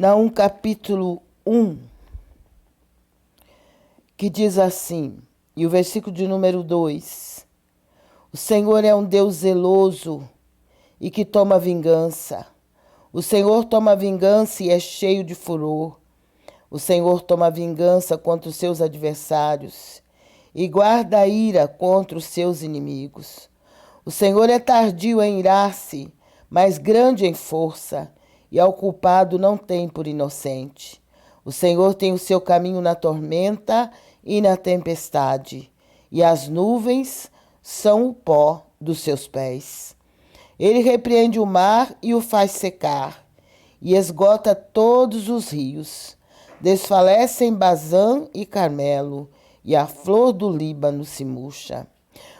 Naum capítulo 1, que diz assim, e o versículo de número 2: O Senhor é um Deus zeloso e que toma vingança. O Senhor toma vingança e é cheio de furor. O Senhor toma vingança contra os seus adversários e guarda a ira contra os seus inimigos. O Senhor é tardio em irar-se, mas grande em força, e ao culpado não tem por inocente. O Senhor tem o seu caminho na tormenta e na tempestade, e as nuvens são o pó dos seus pés. Ele repreende o mar e o faz secar, e esgota todos os rios. Desfalecem Bazã e Carmelo, e a flor do Líbano se murcha.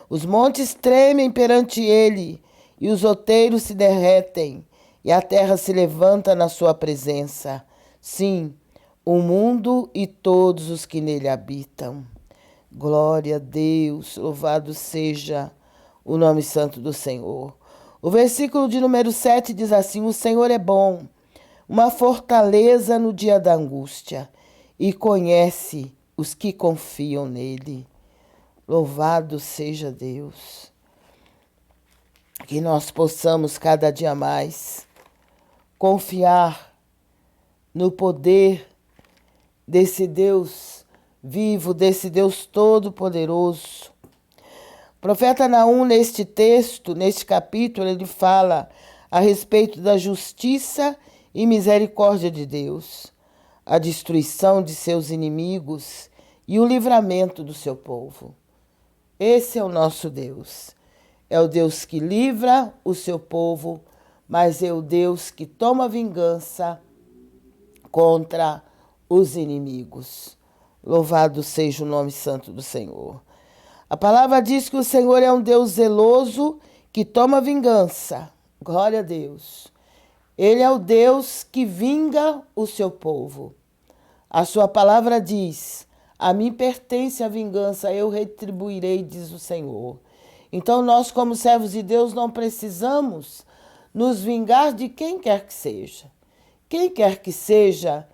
Os montes tremem perante ele, e os outeiros se derretem, e a terra se levanta na sua presença. Sim, o mundo e todos os que nele habitam. Glória a Deus, louvado seja o nome santo do Senhor. O versículo de número 7 diz assim: O Senhor é bom, uma fortaleza no dia da angústia, e conhece os que confiam nele. Louvado seja Deus. Que nós possamos cada dia mais confiar no poder desse Deus vivo, desse Deus todo-poderoso. O profeta Naum, neste texto, neste capítulo, ele fala a respeito da justiça e misericórdia de Deus, a destruição de seus inimigos e o livramento do seu povo. Esse é o nosso Deus. É o Deus que livra o seu povo, mas é o Deus que toma vingança contra os inimigos. Louvado seja o nome santo do Senhor. A palavra diz que o Senhor é um Deus zeloso que toma vingança. Glória a Deus. Ele é o Deus que vinga o seu povo. A sua palavra diz: a mim pertence a vingança, eu retribuirei, diz o Senhor. Então nós, como servos de Deus, não precisamos nos vingar de quem quer que seja. Quem quer que seja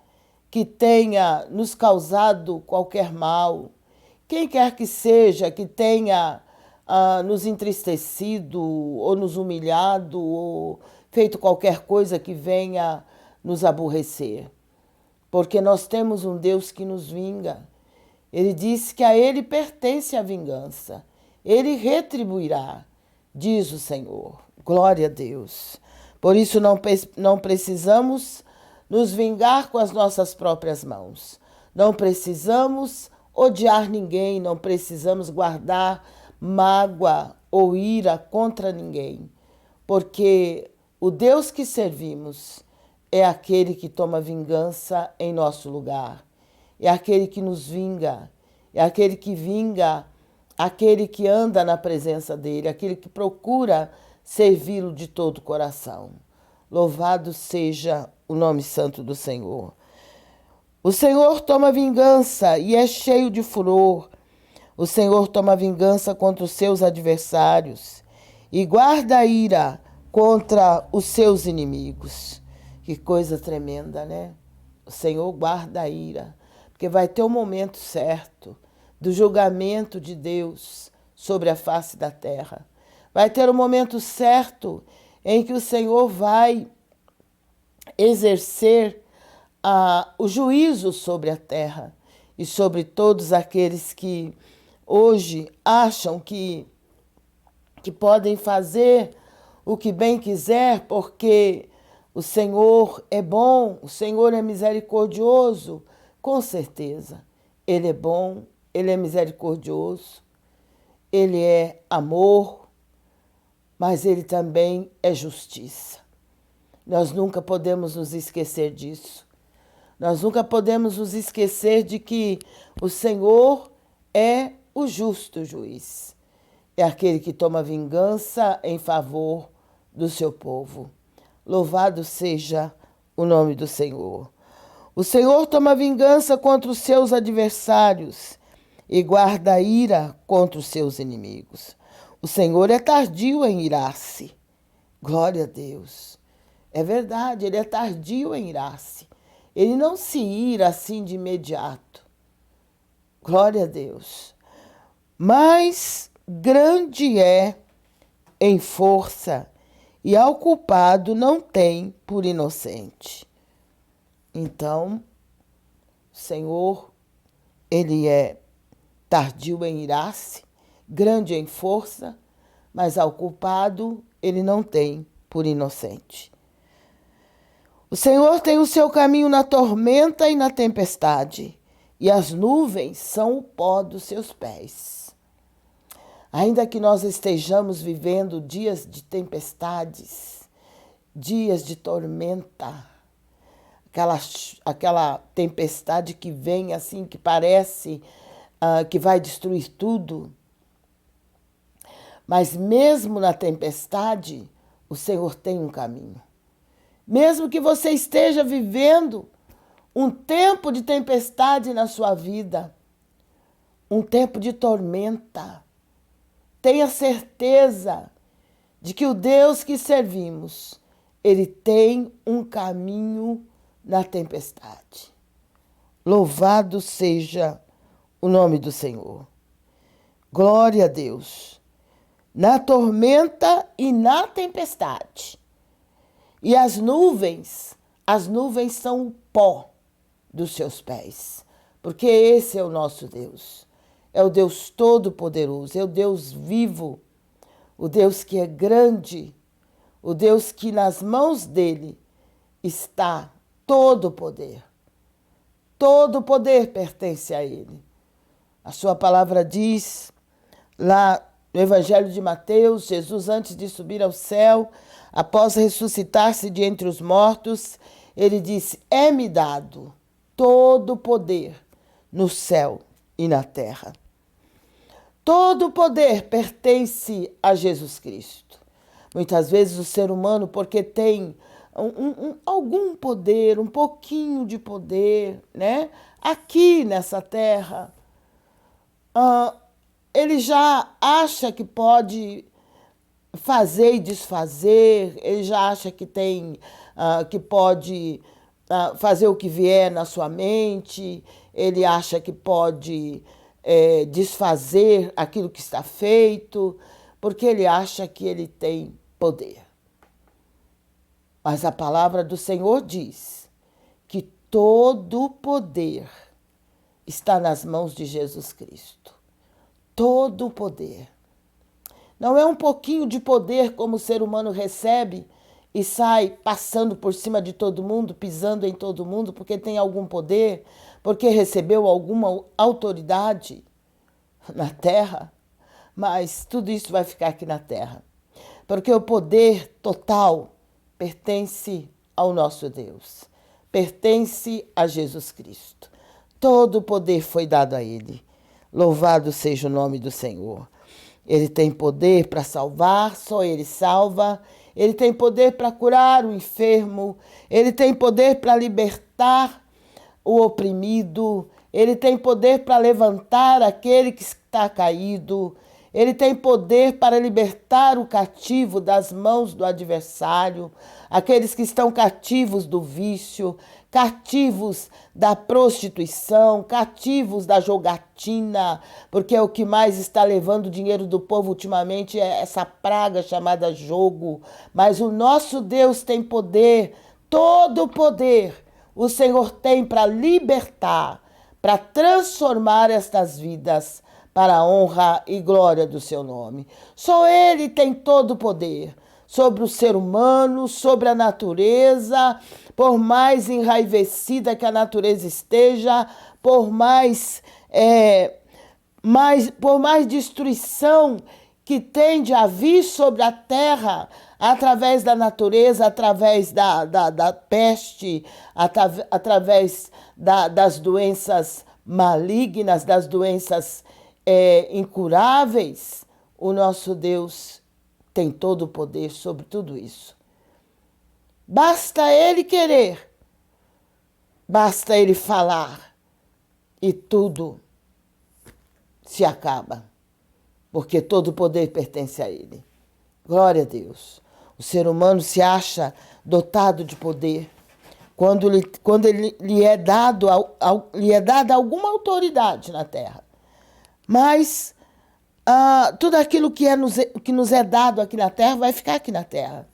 que tenha nos causado qualquer mal, quem quer que seja que tenha nos entristecido ou nos humilhado ou feito qualquer coisa que venha nos aborrecer. Porque nós temos um Deus que nos vinga. Ele disse que a ele pertence a vingança. Ele retribuirá, diz o Senhor. Glória a Deus. Por isso não precisamos nos vingar com as nossas próprias mãos. Não precisamos odiar ninguém, não precisamos guardar mágoa ou ira contra ninguém. Porque o Deus que servimos é aquele que toma vingança em nosso lugar. É aquele que nos vinga. É aquele que vinga aquele que anda na presença dele, aquele que procura servi-lo de todo o coração. Louvado seja o nome santo do Senhor. O Senhor toma vingança e é cheio de furor. O Senhor toma vingança contra os seus adversários e guarda a ira contra os seus inimigos. Que coisa tremenda, né? O Senhor guarda a ira, porque vai ter o momento certo do julgamento de Deus sobre a face da terra. Vai ter o momento certo em que o Senhor vai exercer o juízo sobre a terra e sobre todos aqueles que hoje acham que podem fazer o que bem quiser, porque o Senhor é bom, o Senhor é misericordioso. Com certeza, Ele é bom, Ele é misericordioso, Ele é amor, mas Ele também é justiça. Nós nunca podemos nos esquecer disso. Nós nunca podemos nos esquecer de que o Senhor é o justo juiz. É aquele que toma vingança em favor do seu povo. Louvado seja o nome do Senhor. O Senhor toma vingança contra os seus adversários e guarda a ira contra os seus inimigos. O Senhor é tardio em irar-se. Glória a Deus. É verdade, ele é tardio em irar-se. ele não se ira assim de imediato. Glória a Deus. Mas grande é em força, e ao culpado não tem por inocente. Então, o Senhor, ele é tardio em irar-se, grande em força, mas ao culpado ele não tem por inocente. O Senhor tem o seu caminho na tormenta e na tempestade, e as nuvens são o pó dos seus pés. Ainda que nós estejamos vivendo dias de tempestades, dias de tormenta, aquela tempestade que vem assim, que parece que vai destruir tudo. Mas mesmo na tempestade, o Senhor tem um caminho. Mesmo que você esteja vivendo um tempo de tempestade na sua vida, um tempo de tormenta, tenha certeza de que o Deus que servimos, ele tem um caminho na tempestade. Louvado seja o nome do Senhor. Glória a Deus. Na tormenta e na tempestade. E as nuvens são o pó dos seus pés, porque esse é o nosso Deus. É o Deus Todo-Poderoso, é o Deus vivo, o Deus que é grande, o Deus que nas mãos dele está todo o poder. Todo o poder pertence a ele. A sua palavra diz, lá no Evangelho de Mateus, Jesus, antes de subir ao céu, após ressuscitar-se de entre os mortos, ele disse: é-me dado todo o poder no céu e na terra. Todo o poder pertence a Jesus Cristo. Muitas vezes o ser humano, porque tem algum poder, um pouquinho de poder, né? Aqui nessa terra, ele já acha que pode fazer e desfazer, ele já acha que tem, que pode fazer o que vier na sua mente, ele acha que pode desfazer aquilo que está feito, porque ele acha que ele tem poder. Mas a palavra do Senhor diz que todo o poder está nas mãos de Jesus Cristo. Todo o poder. Não é um pouquinho de poder como o ser humano recebe e sai passando por cima de todo mundo, pisando em todo mundo, porque tem algum poder, porque recebeu alguma autoridade na terra. Mas tudo isso vai ficar aqui na terra. Porque o poder total pertence ao nosso Deus. Pertence a Jesus Cristo. Todo o poder foi dado a ele. Louvado seja o nome do Senhor. Ele tem poder para salvar, só ele salva. Ele tem poder para curar o enfermo. Ele tem poder para libertar o oprimido. Ele tem poder para levantar aquele que está caído. Ele tem poder para libertar o cativo das mãos do adversário, aqueles que estão cativos do vício, cativos da prostituição, cativos da jogatina, porque é o que mais está levando o dinheiro do povo ultimamente, é essa praga chamada jogo. Mas o nosso Deus tem poder, todo o poder o Senhor tem para libertar, para transformar estas vidas para a honra e glória do seu nome. Só ele tem todo o poder sobre o ser humano, sobre a natureza, por mais enraivecida que a natureza esteja, por mais destruição que tende a vir sobre a terra, através da natureza, através da peste, através das doenças malignas, das doenças incuráveis, o nosso Deus tem todo o poder sobre tudo isso. Basta ele querer, basta ele falar e tudo se acaba, porque todo o poder pertence a ele. Glória a Deus. O ser humano se acha dotado de poder, quando lhe é dada alguma autoridade na terra. Mas tudo aquilo que nos é dado aqui na terra vai ficar aqui na terra.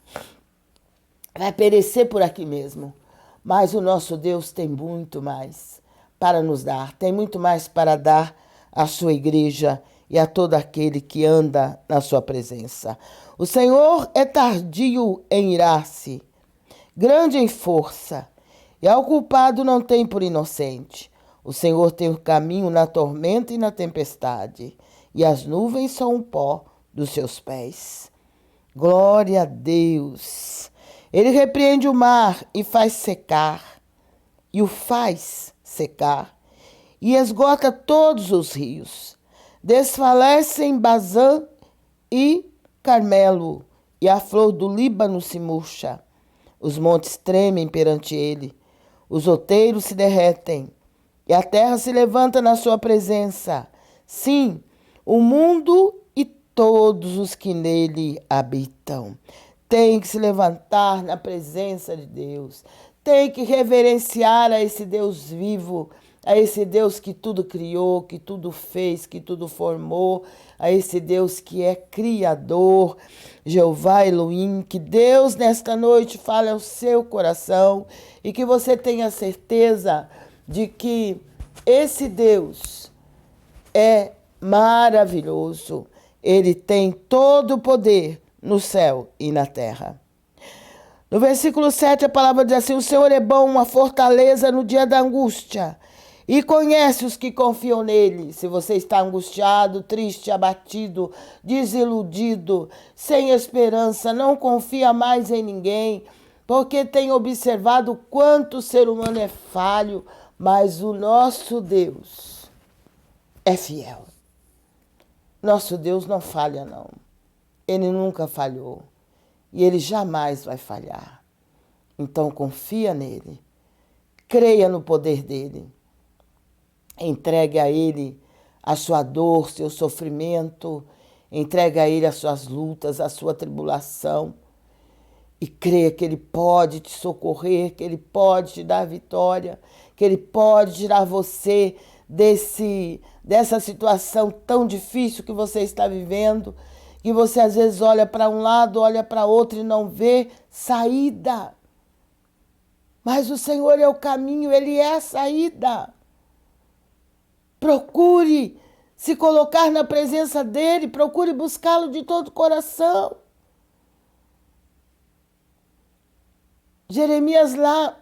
Vai perecer por aqui mesmo. Mas o nosso Deus tem muito mais para nos dar. Tem muito mais para dar à sua igreja e a todo aquele que anda na sua presença. O Senhor é tardio em irar-se, grande em força, e ao culpado não tem por inocente. O Senhor tem o caminho na tormenta e na tempestade, e as nuvens são o pó dos seus pés. Glória a Deus! Ele repreende o mar e faz secar, e o faz secar, e esgota todos os rios. Desfalecem Bazã e Carmelo, e a flor do Líbano se murcha. Os montes tremem perante ele, os outeiros se derretem, e a terra se levanta na sua presença. Sim, o mundo e todos os que nele habitam tem que se levantar na presença de Deus, tem que reverenciar a esse Deus vivo, a esse Deus que tudo criou, que tudo fez, que tudo formou, a esse Deus que é Criador, Jeová Elohim. Que Deus nesta noite fale ao seu coração e que você tenha certeza de que esse Deus é maravilhoso. Ele tem todo o poder no céu e na terra. No versículo 7, a palavra diz assim: o Senhor é bom, uma fortaleza no dia da angústia, e conhece os que confiam nele. Se você está angustiado, triste, abatido, desiludido, sem esperança, não confia mais em ninguém, porque tem observado o quanto o ser humano é falho, mas o nosso Deus é fiel. Nosso Deus não falha, não. Ele nunca falhou e ele jamais vai falhar. Então confia nele, creia no poder dele, entregue a ele a sua dor, seu sofrimento, entregue a ele as suas lutas, a sua tribulação e creia que ele pode te socorrer, que ele pode te dar vitória, que ele pode tirar você dessa situação tão difícil que você está vivendo, que você às vezes olha para um lado, olha para outro e não vê saída. Mas o Senhor é o caminho, Ele é a saída. Procure se colocar na presença dEle, procure buscá-lo de todo o coração. Jeremias lá,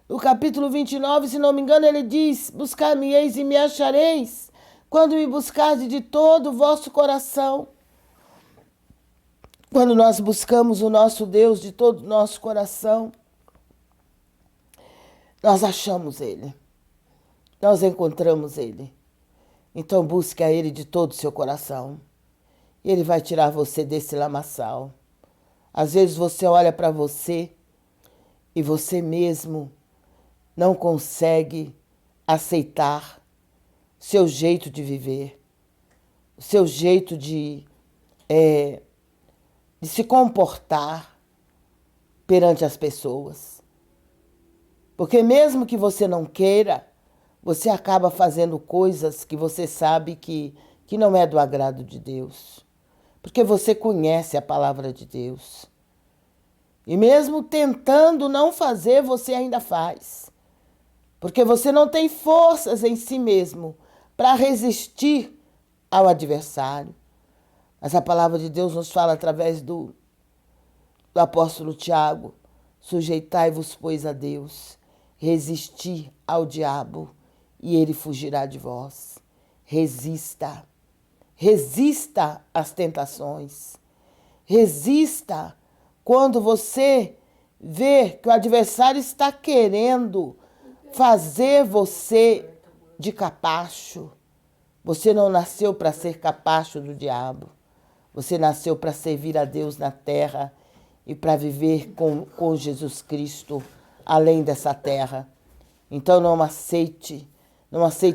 no capítulo 29, se não me engano, ele diz: buscar-me-eis e me achareis, quando me buscardes de todo o vosso coração. Quando nós buscamos o nosso Deus de todo o nosso coração, nós achamos Ele, nós encontramos Ele. Então busque a Ele de todo o seu coração. E Ele vai tirar você desse lamaçal. Às vezes você olha para você e você mesmo não consegue aceitar seu jeito de viver, o seu jeito de se comportar perante as pessoas. Porque mesmo que você não queira, você acaba fazendo coisas que você sabe que não é do agrado de Deus. Porque você conhece a palavra de Deus. E mesmo tentando não fazer, você ainda faz. Porque você não tem forças em si mesmo para resistir ao adversário. Mas a palavra de Deus nos fala através do apóstolo Tiago: sujeitai-vos, pois, a Deus, resisti ao diabo e ele fugirá de vós. Resista. Resista às tentações. Resista quando você vê que o adversário está querendo fazer você de capacho. Você não nasceu para ser capacho do diabo. Você nasceu para servir a Deus na terra e para viver com Jesus Cristo além dessa terra. Então não aceite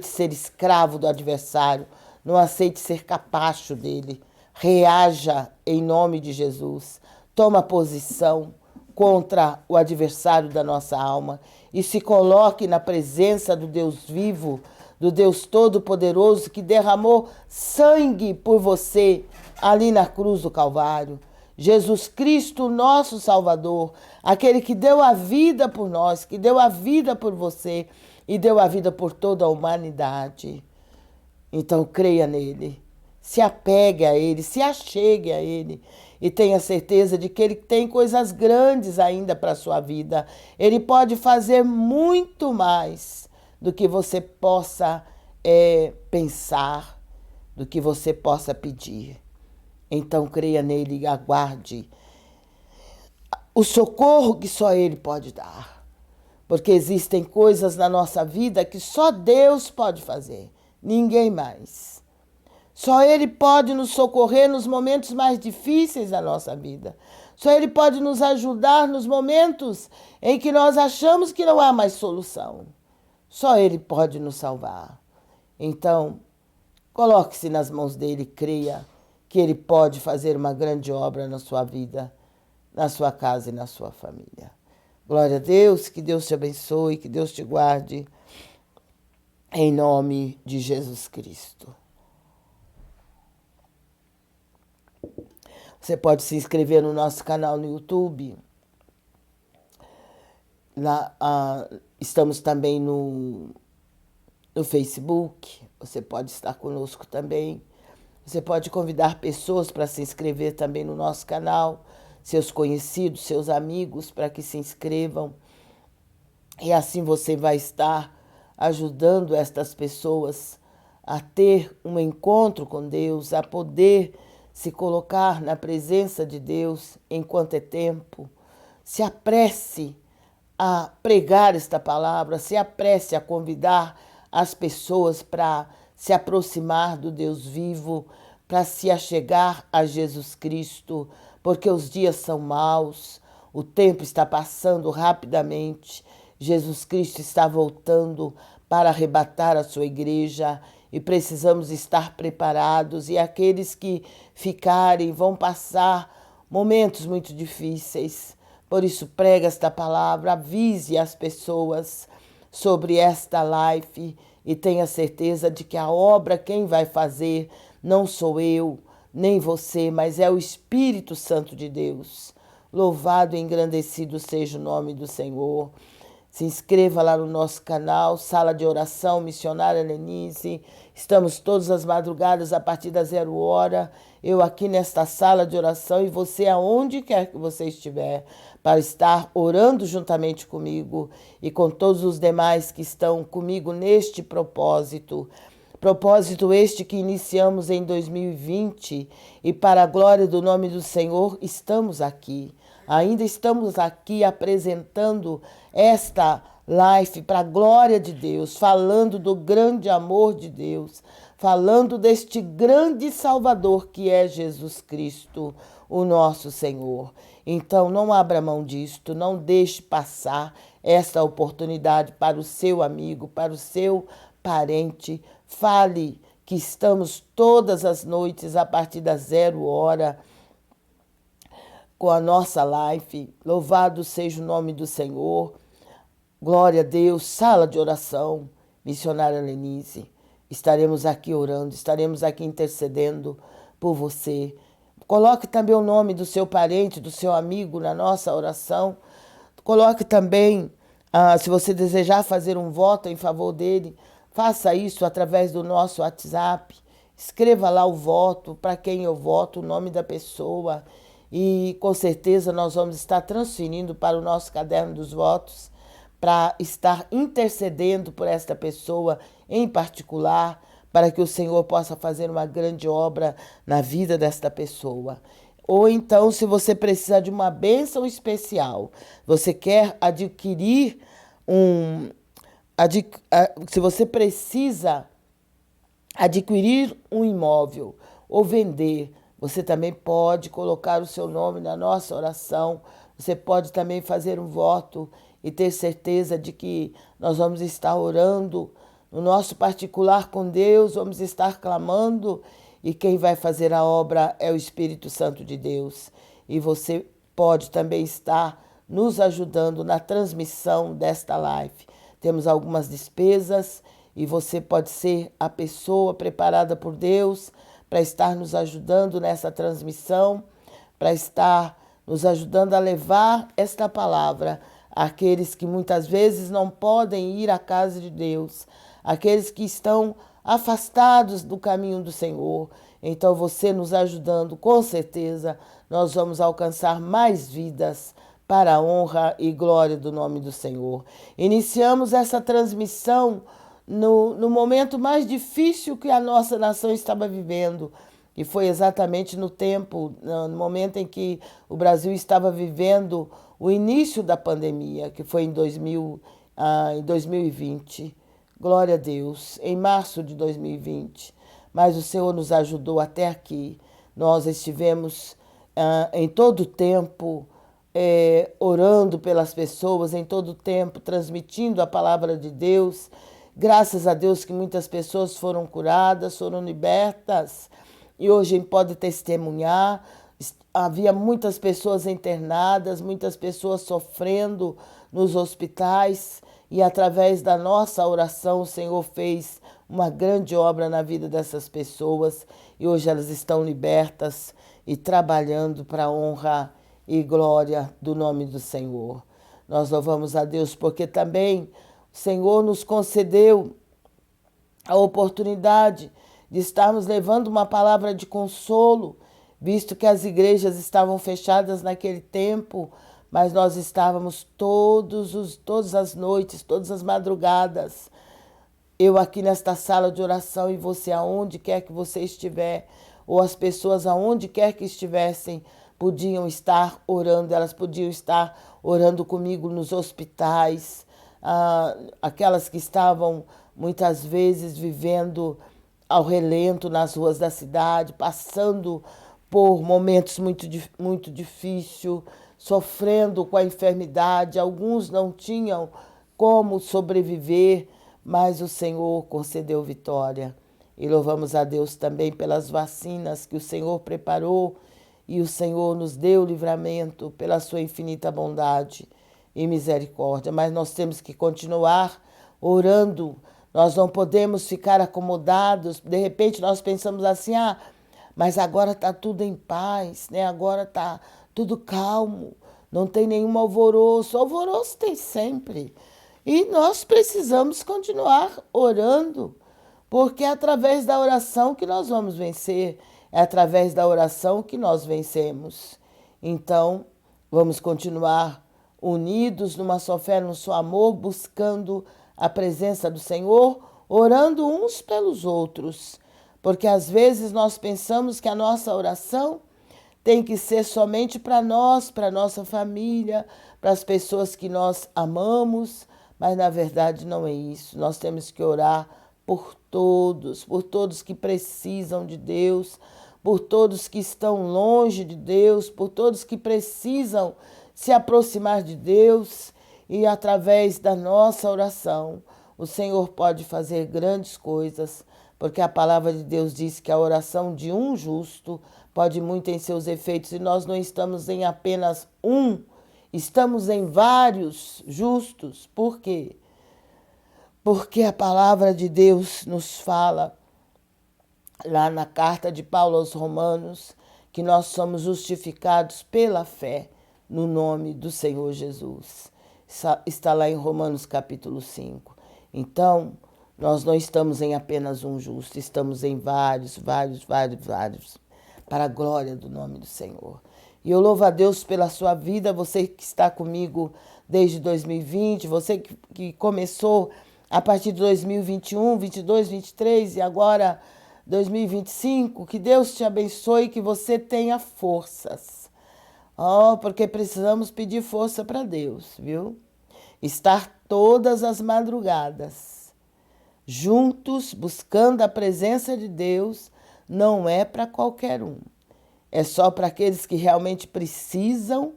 ser escravo do adversário, não aceite ser capacho dele. Reaja em nome de Jesus. Toma posição, contra o adversário da nossa alma e se coloque na presença do Deus vivo, do Deus Todo-Poderoso que derramou sangue por você ali na cruz do Calvário. Jesus Cristo, nosso Salvador, aquele que deu a vida por nós, que deu a vida por você e deu a vida por toda a humanidade. Então creia nele, se apegue a ele, se achegue a ele e tenha certeza de que ele tem coisas grandes ainda para a sua vida. Ele pode fazer muito mais do que você possa pensar, do que você possa pedir. Então creia nele e aguarde o socorro que só ele pode dar. Porque existem coisas na nossa vida que só Deus pode fazer, ninguém mais. Só ele pode nos socorrer nos momentos mais difíceis da nossa vida. Só ele pode nos ajudar nos momentos em que nós achamos que não há mais solução. Só ele pode nos salvar. Então, coloque-se nas mãos dele e creia que ele pode fazer uma grande obra na sua vida, na sua casa e na sua família. Glória a Deus, que Deus te abençoe, que Deus te guarde, em nome de Jesus Cristo. Você pode se inscrever no nosso canal no YouTube. Estamos também no Facebook. Você pode estar conosco também. Você pode convidar pessoas para se inscrever também no nosso canal, seus conhecidos, seus amigos, para que se inscrevam. E assim você vai estar ajudando estas pessoas a ter um encontro com Deus, a poder se colocar na presença de Deus enquanto é tempo. Se apresse a pregar esta palavra, se apresse a convidar as pessoas para se aproximar do Deus vivo, para se achegar a Jesus Cristo, porque os dias são maus, o tempo está passando rapidamente, Jesus Cristo está voltando para arrebatar a sua igreja e precisamos estar preparados, e aqueles que ficarem vão passar momentos muito difíceis. Por isso, prega esta palavra, avise as pessoas sobre esta live e tenha certeza de que a obra quem vai fazer não sou eu, nem você, mas é o Espírito Santo de Deus. Louvado e engrandecido seja o nome do Senhor. Se inscreva lá no nosso canal, Sala de Oração Missionária Lenise. Estamos todas as madrugadas a partir das 0h. Eu aqui nesta sala de oração e você aonde quer que você estiver, para estar orando juntamente comigo e com todos os demais que estão comigo neste propósito. Propósito este que iniciamos em 2020 e para a glória do nome do Senhor estamos aqui. Ainda estamos aqui apresentando esta live para a glória de Deus, falando do grande amor de Deus, falando deste grande Salvador que é Jesus Cristo, o nosso Senhor. Então não abra mão disto, não deixe passar esta oportunidade para o seu amigo, para o seu parente. Fale que estamos todas as noites a partir das 0h com a nossa live. Louvado seja o nome do Senhor. Glória a Deus. Sala de oração, Missionária Lenise. Estaremos aqui orando, estaremos aqui intercedendo por você. Coloque também o nome do seu parente, do seu amigo na nossa oração. Coloque também, se você desejar fazer um voto em favor dele, faça isso através do nosso WhatsApp. Escreva lá o voto, para quem eu voto, o nome da pessoa. E com certeza nós vamos estar transferindo para o nosso caderno dos votos, para estar intercedendo por esta pessoa em particular, para que o Senhor possa fazer uma grande obra na vida desta pessoa. Ou então, se você precisa de uma bênção especial, você quer adquirir se você precisa adquirir um imóvel ou vender, você também pode colocar o seu nome na nossa oração. Você pode também fazer um voto e ter certeza de que nós vamos estar orando no nosso particular com Deus, vamos estar clamando, e quem vai fazer a obra é o Espírito Santo de Deus. E você pode também estar nos ajudando na transmissão desta live. Temos algumas despesas e você pode ser a pessoa preparada por Deus para estar nos ajudando nessa transmissão, para estar nos ajudando a levar esta palavra àqueles que muitas vezes não podem ir à casa de Deus, aqueles que estão afastados do caminho do Senhor. Então, você nos ajudando, com certeza, nós vamos alcançar mais vidas para a honra e glória do nome do Senhor. Iniciamos essa transmissão no momento mais difícil que a nossa nação estava vivendo, e foi exatamente no momento em que o Brasil estava vivendo o início da pandemia, que foi em 2020. Glória a Deus, em março de 2020. Mas o Senhor nos ajudou até aqui. Nós estivemos em todo o tempo orando pelas pessoas, em todo o tempo transmitindo a palavra de Deus. Graças a Deus que muitas pessoas foram curadas, foram libertas. E hoje pode testemunhar, havia muitas pessoas internadas, muitas pessoas sofrendo nos hospitais, e através da nossa oração o Senhor fez uma grande obra na vida dessas pessoas, e hoje elas estão libertas e trabalhando para a honra e glória do nome do Senhor. Nós louvamos a Deus porque também o Senhor nos concedeu a oportunidade de estarmos levando uma palavra de consolo, visto que as igrejas estavam fechadas naquele tempo, mas nós estávamos todas as noites, todas as madrugadas, eu aqui nesta sala de oração e você aonde quer que você estiver, ou as pessoas aonde quer que estivessem, podiam estar orando, elas podiam estar orando comigo nos hospitais, aquelas que estavam muitas vezes vivendo ao relento nas ruas da cidade, passando por momentos muito difíceis, sofrendo com a enfermidade. Alguns não tinham como sobreviver, mas o Senhor concedeu vitória. E louvamos a Deus também pelas vacinas que o Senhor preparou e o Senhor nos deu livramento pela sua infinita bondade e misericórdia. Mas nós temos que continuar orando. Nós não podemos ficar acomodados. De repente nós pensamos assim, mas agora está tudo em paz, né? Agora está tudo calmo, não tem nenhum alvoroço. Alvoroço tem sempre. E nós precisamos continuar orando, porque é através da oração que nós vamos vencer, é através da oração que nós vencemos. Então, vamos continuar unidos numa só fé, num só amor, buscando a presença do Senhor, orando uns pelos outros, porque às vezes nós pensamos que a nossa oração tem que ser somente para nós, para a nossa família, para as pessoas que nós amamos, mas na verdade não é isso. Nós temos que orar por todos que precisam de Deus, por todos que estão longe de Deus, por todos que precisam se aproximar de Deus. E através da nossa oração, o Senhor pode fazer grandes coisas, porque a palavra de Deus diz que a oração de um justo pode muito em seus efeitos, e nós não estamos em apenas um, estamos em vários justos. Por quê? Porque a palavra de Deus nos fala, lá na carta de Paulo aos Romanos, que nós somos justificados pela fé no nome do Senhor Jesus. Está lá em Romanos capítulo 5. Então, nós não estamos em apenas um justo, estamos em vários, para a glória do nome do Senhor. E eu louvo a Deus pela sua vida, você que está comigo desde 2020, você que começou a partir de 2021, 22, 23 e agora 2025, que Deus te abençoe e que você tenha forças. Porque precisamos pedir força para Deus, viu? Estar todas as madrugadas juntos, buscando a presença de Deus, não é para qualquer um. É só para aqueles que realmente precisam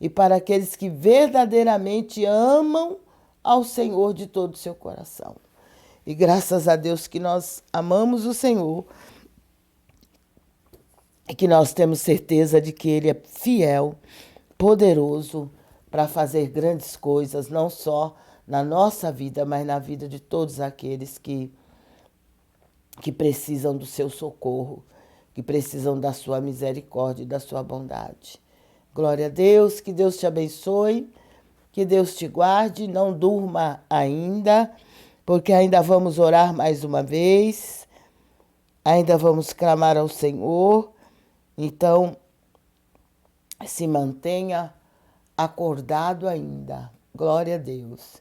e para aqueles que verdadeiramente amam ao Senhor de todo o seu coração. E graças a Deus que nós amamos o Senhor e que nós temos certeza de que Ele é fiel, poderoso para fazer grandes coisas, não só na nossa vida, mas na vida de todos aqueles que precisam do seu socorro, que precisam da sua misericórdia e da sua bondade. Glória a Deus, que Deus te abençoe, que Deus te guarde, não durma ainda, porque ainda vamos orar mais uma vez, ainda vamos clamar ao Senhor, então se mantenha acordado ainda, glória a Deus.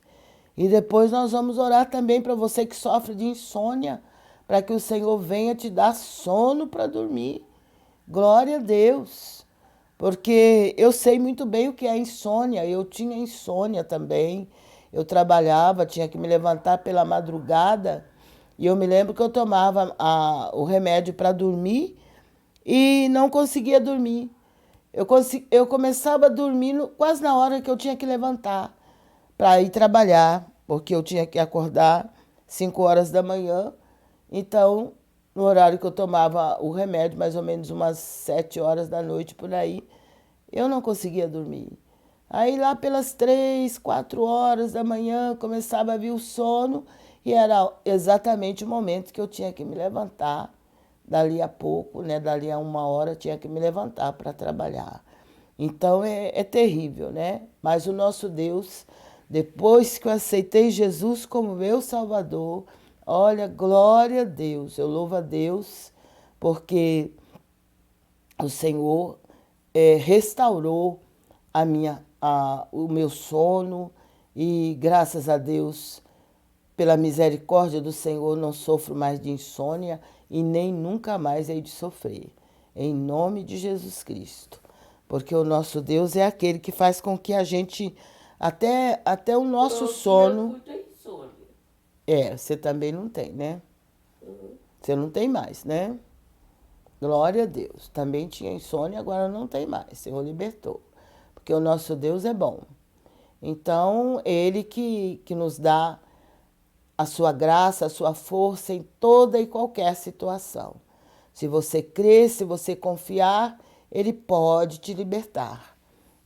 E depois nós vamos orar também para você que sofre de insônia, para que o Senhor venha te dar sono para dormir. Glória a Deus. Porque eu sei muito bem o que é insônia. Eu tinha insônia também. Eu trabalhava, tinha que me levantar pela madrugada. E eu me lembro que eu tomava o remédio para dormir e não conseguia dormir. Eu começava a dormir quase na hora que eu tinha que levantar para ir trabalhar, porque eu tinha que acordar 5 horas da manhã. Então, no horário que eu tomava o remédio, mais ou menos umas 7 horas da noite por aí, eu não conseguia dormir. Aí lá pelas 3, 4 horas da manhã começava a vir o sono e era exatamente o momento que eu tinha que me levantar. Dali a pouco, né, dali a 1 hora, tinha que me levantar para trabalhar. Então é terrível, né? Mas o nosso Deus, depois que eu aceitei Jesus como meu Salvador, olha, glória a Deus, eu louvo a Deus, porque o Senhor restaurou o meu sono e graças a Deus, pela misericórdia do Senhor, não sofro mais de insônia e nem nunca mais hei de sofrer, em nome de Jesus Cristo. Porque o nosso Deus é aquele que faz com que a gente, até o nosso sono... Você também não tem, né? Você não tem mais, né? Glória a Deus. Também tinha insônia, agora não tem mais. O Senhor libertou. Porque o nosso Deus é bom. Então, Ele que nos dá a sua graça, a sua força em toda e qualquer situação. Se você crer, se você confiar, Ele pode te libertar.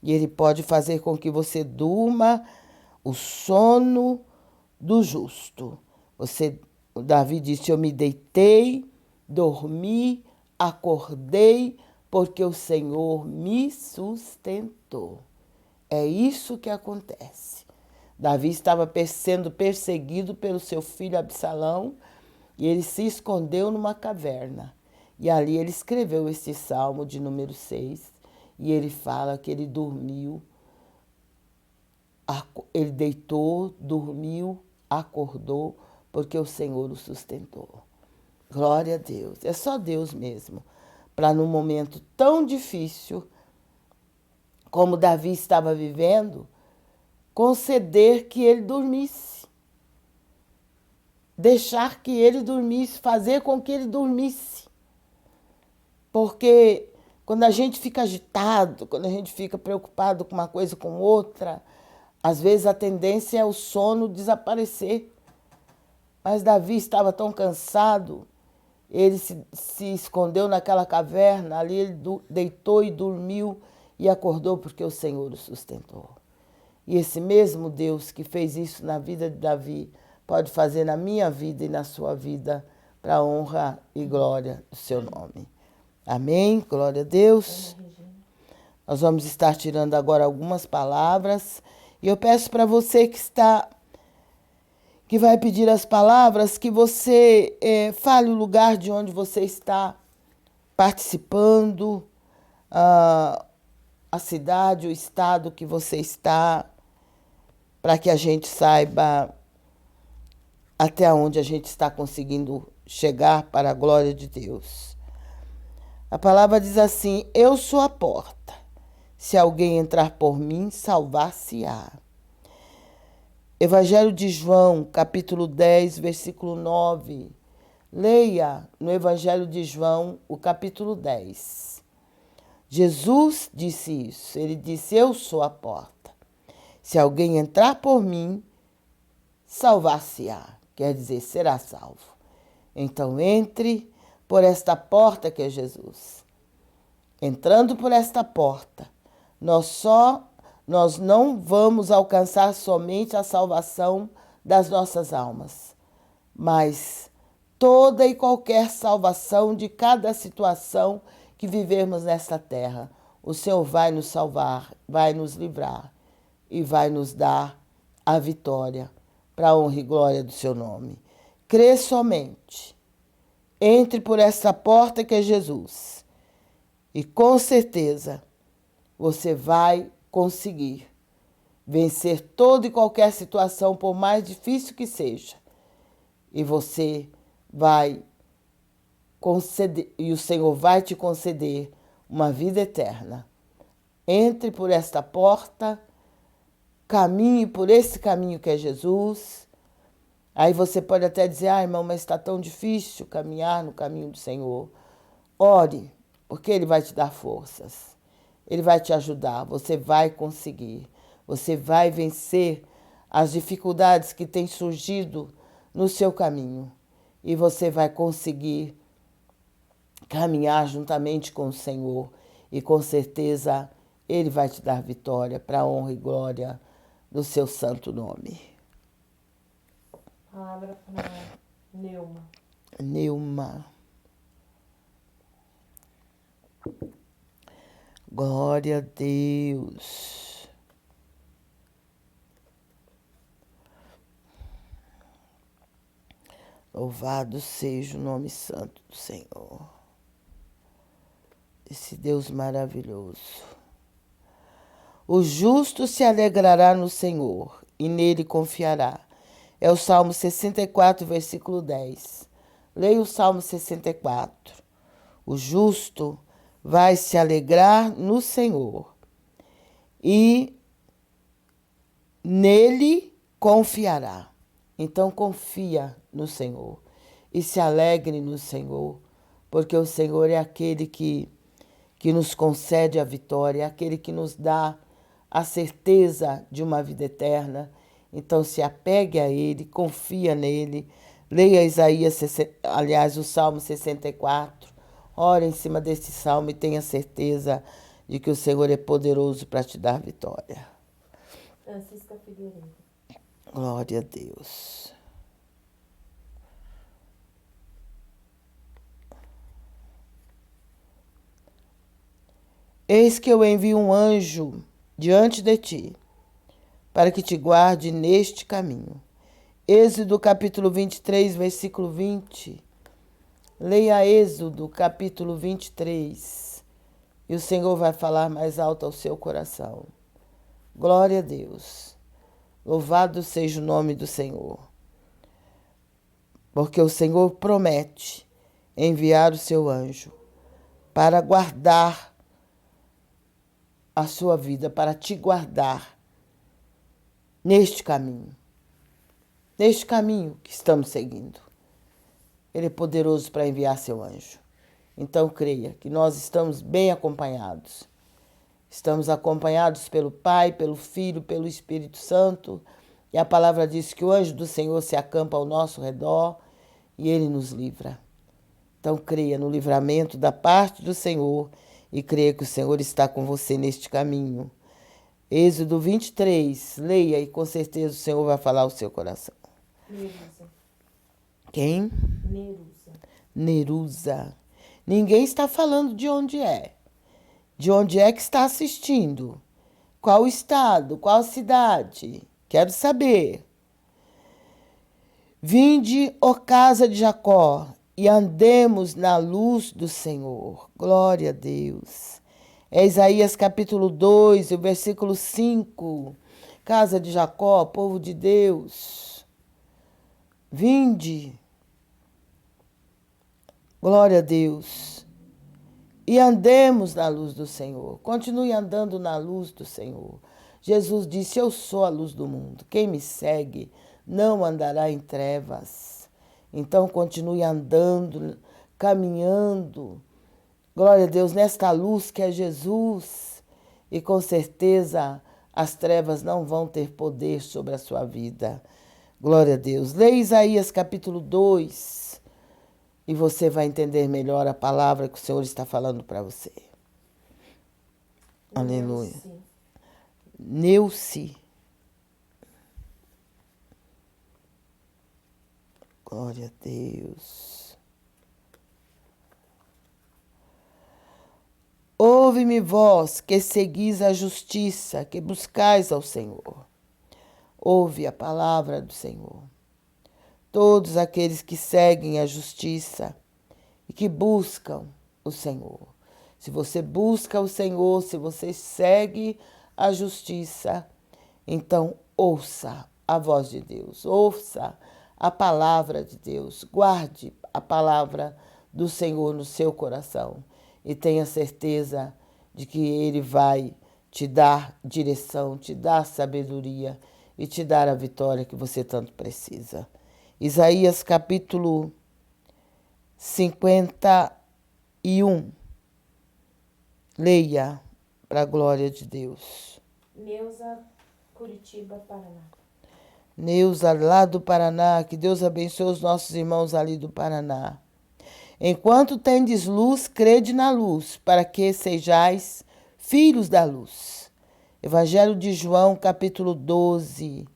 E Ele pode fazer com que você durma o sono do justo. Davi disse, eu me deitei, dormi, acordei, porque o Senhor me sustentou. É isso que acontece. Davi estava sendo perseguido pelo seu filho Absalão e ele se escondeu numa caverna. E ali ele escreveu este salmo de número 6 e ele fala que ele dormiu, ele deitou, dormiu, acordou, porque o Senhor o sustentou. Glória a Deus. É só Deus mesmo, para num momento tão difícil como Davi estava vivendo, conceder que ele dormisse. Deixar que ele dormisse, fazer com que ele dormisse. Porque quando a gente fica agitado, quando a gente fica preocupado com uma coisa ou com outra, às vezes a tendência é o sono desaparecer. Mas Davi estava tão cansado, ele se escondeu naquela caverna, ali ele deitou e dormiu e acordou porque o Senhor o sustentou. E esse mesmo Deus que fez isso na vida de Davi, pode fazer na minha vida e na sua vida, para a honra e glória do seu nome. Amém? Glória a Deus. Nós vamos estar tirando agora algumas palavras. E eu peço para você que vai pedir as palavras, que você fale o lugar de onde você está participando, a cidade, o estado que você está, para que a gente saiba até onde a gente está conseguindo chegar para a glória de Deus. A palavra diz assim, eu sou a porta. Se alguém entrar por mim, salvar-se-á. Evangelho de João, capítulo 10, versículo 9. Leia no Evangelho de João, o capítulo 10. Jesus disse isso. Ele disse, eu sou a porta. Se alguém entrar por mim, salvar-se-á. Quer dizer, será salvo. Então, entre por esta porta que é Jesus. Entrando por esta porta, nós nós não vamos alcançar somente a salvação das nossas almas, mas toda e qualquer salvação de cada situação que vivermos nesta terra. O Senhor vai nos salvar, vai nos livrar e vai nos dar a vitória para a honra e glória do seu nome. Crê somente. Entre por essa porta que é Jesus e com certeza você vai conseguir vencer toda e qualquer situação, por mais difícil que seja. E você vai conceder, e o Senhor vai te conceder uma vida eterna. Entre por esta porta, caminhe por esse caminho que é Jesus. Aí você pode até dizer, irmão, mas está tão difícil caminhar no caminho do Senhor. Ore, porque Ele vai te dar forças. Ele vai te ajudar, você vai conseguir. Você vai vencer as dificuldades que têm surgido no seu caminho. E você vai conseguir caminhar juntamente com o Senhor. E com certeza Ele vai te dar vitória para a honra e glória do seu santo nome. Palavra para Neuma. Neuma. Glória a Deus. Louvado seja o nome santo do Senhor. Esse Deus maravilhoso. O justo se alegrará no Senhor e nele confiará. É o Salmo 64, versículo 10. Leia o Salmo 64. O justo vai se alegrar no Senhor e nele confiará. Então confia no Senhor e se alegre no Senhor, porque o Senhor é aquele que nos concede a vitória, é aquele que nos dá a certeza de uma vida eterna. Então se apegue a Ele, confia nele. Leia o Salmo 64. Ore em cima desse salmo e tenha certeza de que o Senhor é poderoso para te dar vitória. Francisca Figueiredo. Glória a Deus. Eis que eu envio um anjo diante de ti, para que te guarde neste caminho. Êxodo capítulo 23, versículo 20. Leia Êxodo capítulo 23 e o Senhor vai falar mais alto ao seu coração. Glória a Deus. Louvado seja o nome do Senhor. Porque o Senhor promete enviar o seu anjo para guardar a sua vida, para te guardar neste caminho que estamos seguindo. Ele é poderoso para enviar seu anjo. Então creia que nós estamos bem acompanhados. Estamos acompanhados pelo Pai, pelo Filho, pelo Espírito Santo. E a palavra diz que o anjo do Senhor se acampa ao nosso redor e ele nos livra. Então creia no livramento da parte do Senhor e creia que o Senhor está com você neste caminho. Êxodo 23, leia e com certeza o Senhor vai falar ao seu coração. Nerusa. Quem? Nerusa. Nerusa. Ninguém está falando de onde é. De onde é que está assistindo? Qual estado? Qual cidade? Quero saber. Vinde, ó casa de Jacó, e andemos na luz do Senhor. Glória a Deus. É Isaías capítulo 2, o versículo 5. Casa de Jacó, povo de Deus. Vinde. Glória a Deus. E andemos na luz do Senhor. Continue andando na luz do Senhor. Jesus disse, eu sou a luz do mundo. Quem me segue não andará em trevas. Então continue andando, caminhando. Glória a Deus, nesta luz que é Jesus. E com certeza as trevas não vão ter poder sobre a sua vida. Glória a Deus. Leia Isaías capítulo 2. E você vai entender melhor a palavra que o Senhor está falando para você. Aleluia. Neuci. Glória a Deus. Ouve-me vós que seguis a justiça, que buscais ao Senhor. Ouve a palavra do Senhor. Todos aqueles que seguem a justiça e que buscam o Senhor. Se você busca o Senhor, se você segue a justiça, então ouça a voz de Deus, ouça a palavra de Deus, guarde a palavra do Senhor no seu coração e tenha certeza de que Ele vai te dar direção, te dar sabedoria e te dar a vitória que você tanto precisa. Isaías capítulo 51. Leia para a glória de Deus. Neuza, Curitiba, Paraná. Neuza, lá do Paraná, que Deus abençoe os nossos irmãos ali do Paraná. Enquanto tendes luz, crede na luz, para que sejais filhos da luz. Evangelho de João, capítulo 12.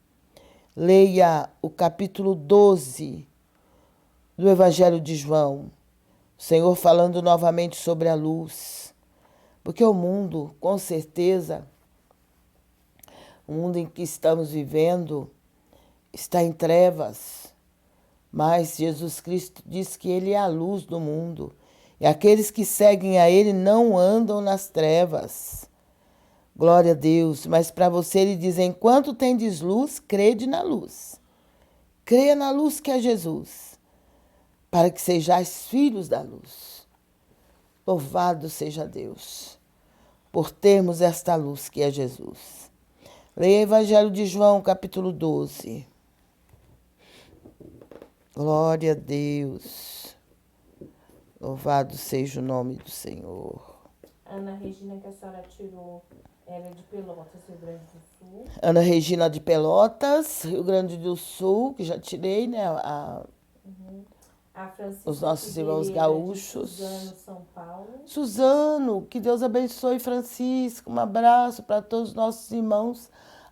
Leia o capítulo 12 do Evangelho de João. O Senhor falando novamente sobre a luz. Porque o mundo, com certeza, o mundo em que estamos vivendo está em trevas. Mas Jesus Cristo diz que Ele é a luz do mundo. E aqueles que seguem a Ele não andam nas trevas. Glória a Deus. Mas para você Ele diz, enquanto tendes luz, crede na luz. Creia na luz que é Jesus, para que sejais filhos da luz. Louvado seja Deus por termos esta luz que é Jesus. Leia o Evangelho de João, capítulo 12. Glória a Deus. Louvado seja o nome do Senhor. Ana Regina, que a senhora tirou, ela é de Pelotas, Rio Grande do Sul. Ana Regina de Pelotas, Rio Grande do Sul, que já tirei, né? A Francisca Os nossos irmãos Figueiredo, gaúchos. de Suzano, São Paulo. Suzano, que Deus abençoe Francisco. Um abraço para todos os nossos irmãos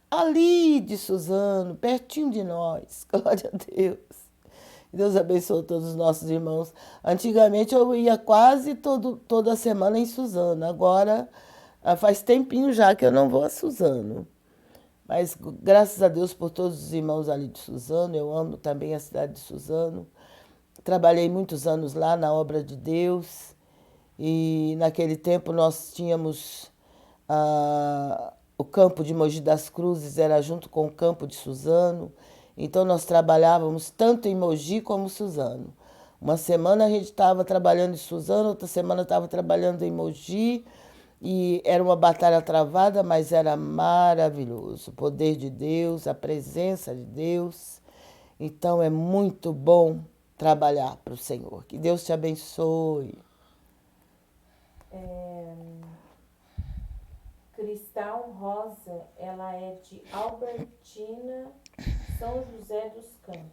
ali de Suzano, pertinho de nós. Glória a Deus. Deus abençoe todos os nossos irmãos. Antigamente eu ia quase toda semana em Suzano. Agora faz tempinho já que eu não vou a Suzano. Mas graças a Deus por todos os irmãos ali de Suzano. Eu amo também a cidade de Suzano. Trabalhei muitos anos lá na obra de Deus. E naquele tempo nós tínhamos o campo de Mogi das Cruzes, era junto com o campo de Suzano. Então nós trabalhávamos tanto em Mogi como Suzano. Uma semana a gente estava trabalhando em Suzano, outra semana estava trabalhando em Mogi. E era uma batalha travada, mas era maravilhoso. O poder de Deus, a presença de Deus. Então é muito bom trabalhar para o Senhor. Que Deus te abençoe. Cristal Rosa, ela é de Albertina, São José dos Campos.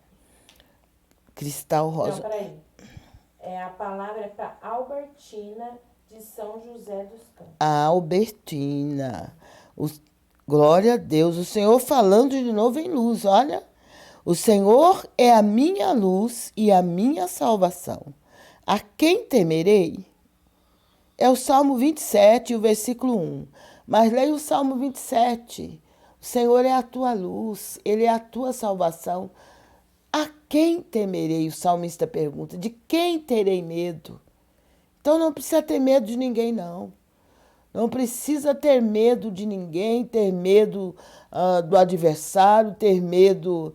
Cristal Rosa. Não, peraí. A palavra é para Albertina, de São José dos Campos. A Albertina. Glória a Deus. O Senhor falando de novo em luz, olha. O Senhor é a minha luz e a minha salvação. A quem temerei? É o Salmo 27, o versículo 1. Mas leia o Salmo 27. O Senhor é a tua luz, Ele é a tua salvação. A quem temerei? O salmista pergunta. De quem terei medo? Então não precisa ter medo de ninguém, não. Não precisa ter medo de ninguém, ter medo do adversário, ter medo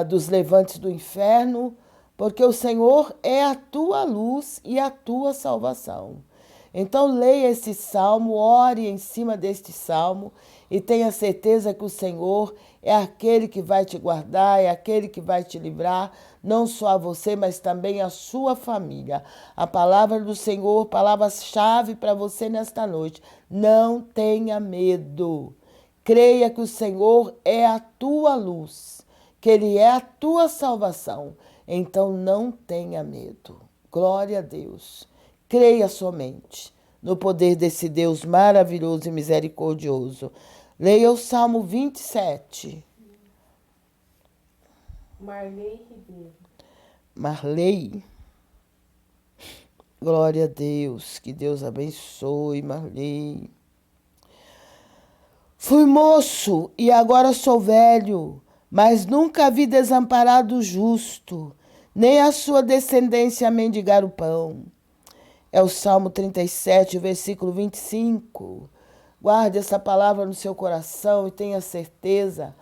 dos levantes do inferno, porque o Senhor é a tua luz e a tua salvação. Então leia esse salmo, ore em cima deste salmo e tenha certeza que o Senhor é aquele que vai te guardar, é aquele que vai te livrar, não só a você, mas também a sua família. A palavra do Senhor, palavra-chave para você nesta noite. Não tenha medo. Creia que o Senhor é a tua luz, que Ele é a tua salvação. Então não tenha medo. Glória a Deus. Creia somente no poder desse Deus maravilhoso e misericordioso. Leia o Salmo 27. Marley Ribeiro. Marley. Glória a Deus. Que Deus abençoe, Marley. Fui moço e agora sou velho, mas nunca vi desamparado o justo, nem a sua descendência mendigar o pão. É o Salmo 37, versículo 25. Guarde essa palavra no seu coração e tenha certeza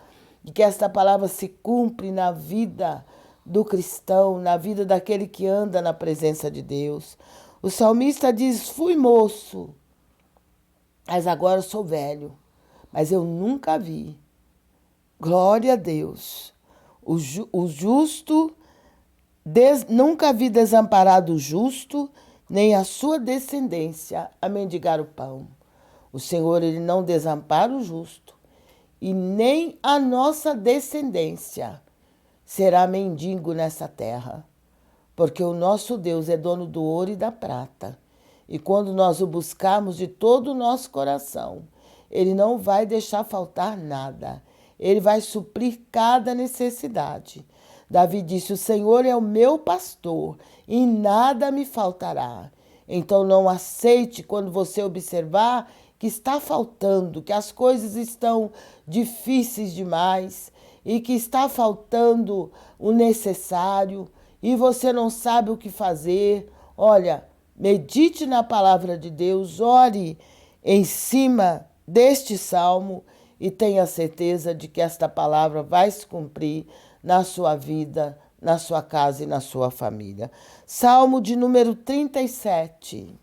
de que esta palavra se cumpre na vida do cristão, na vida daquele que anda na presença de Deus. O salmista diz: fui moço, mas agora sou velho, mas eu nunca vi. Glória a Deus. O justo, nunca vi desamparado o justo, nem a sua descendência a mendigar o pão. O Senhor, Ele não desampara o justo, e nem a nossa descendência será mendigo nessa terra, porque o nosso Deus é dono do ouro e da prata. E quando nós o buscarmos de todo o nosso coração, Ele não vai deixar faltar nada. Ele vai suprir cada necessidade. Davi disse: o Senhor é o meu pastor e nada me faltará. Então não aceite quando você observar que está faltando, que as coisas estão difíceis demais e que está faltando o necessário e você não sabe o que fazer. Olha, medite na palavra de Deus, ore em cima deste salmo e tenha certeza de que esta palavra vai se cumprir na sua vida, na sua casa e na sua família. Salmo de número 37.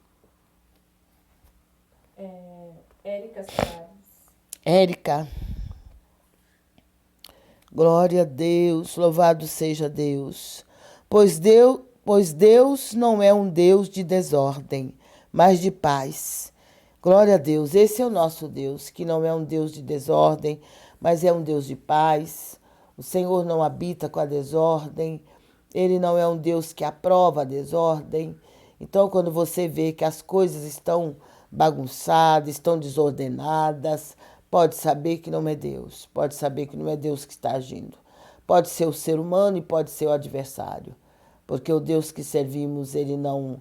Érica Soares. Érica. Glória a Deus, louvado seja Deus. Pois Deus não é um Deus de desordem, mas de paz. Glória a Deus, esse é o nosso Deus, que não é um Deus de desordem, mas é um Deus de paz. O Senhor não habita com a desordem, Ele não é um Deus que aprova a desordem. Então, quando você vê que as coisas estão bagunçadas, estão desordenadas, pode saber que não é Deus, pode saber que não é Deus que está agindo. Pode ser o ser humano e pode ser o adversário, porque o Deus que servimos, ele não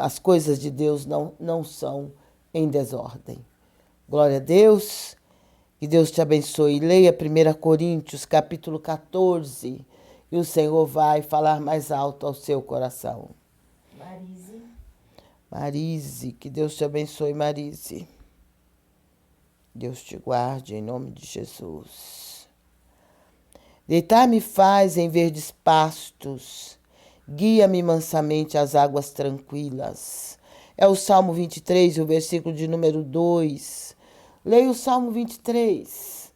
as coisas de Deus não são em desordem. Glória a Deus, que Deus te abençoe. Leia 1 Coríntios, capítulo 14, e o Senhor vai falar mais alto ao seu coração. Marise, que Deus te abençoe, Marise. Deus te guarde em nome de Jesus. Deitar-me faz em verdes pastos, guia-me mansamente às águas tranquilas. É o Salmo 23, o versículo de número 2. Leia o Salmo 23.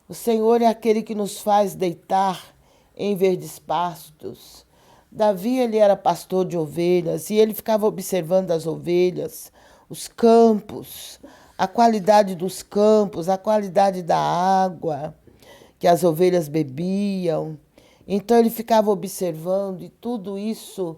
O Senhor é aquele que nos faz deitar em verdes pastos. Davi, ele era pastor de ovelhas e ele ficava observando as ovelhas, os campos, a qualidade dos campos, a qualidade da água que as ovelhas bebiam. Então ele ficava observando e tudo isso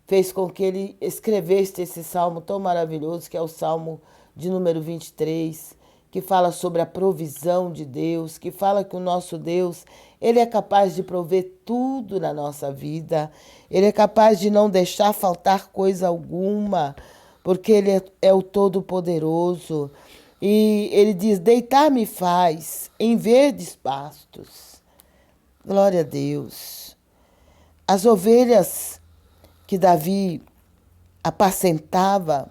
fez com que ele escrevesse esse salmo tão maravilhoso, que é o Salmo de número 23, que fala sobre a provisão de Deus, que fala que o nosso Deus, ele é capaz de prover tudo na nossa vida, ele é capaz de não deixar faltar coisa alguma, porque ele é o Todo-Poderoso. E ele diz: deitar-me faz em verdes pastos. Glória a Deus. As ovelhas que Davi apacentava,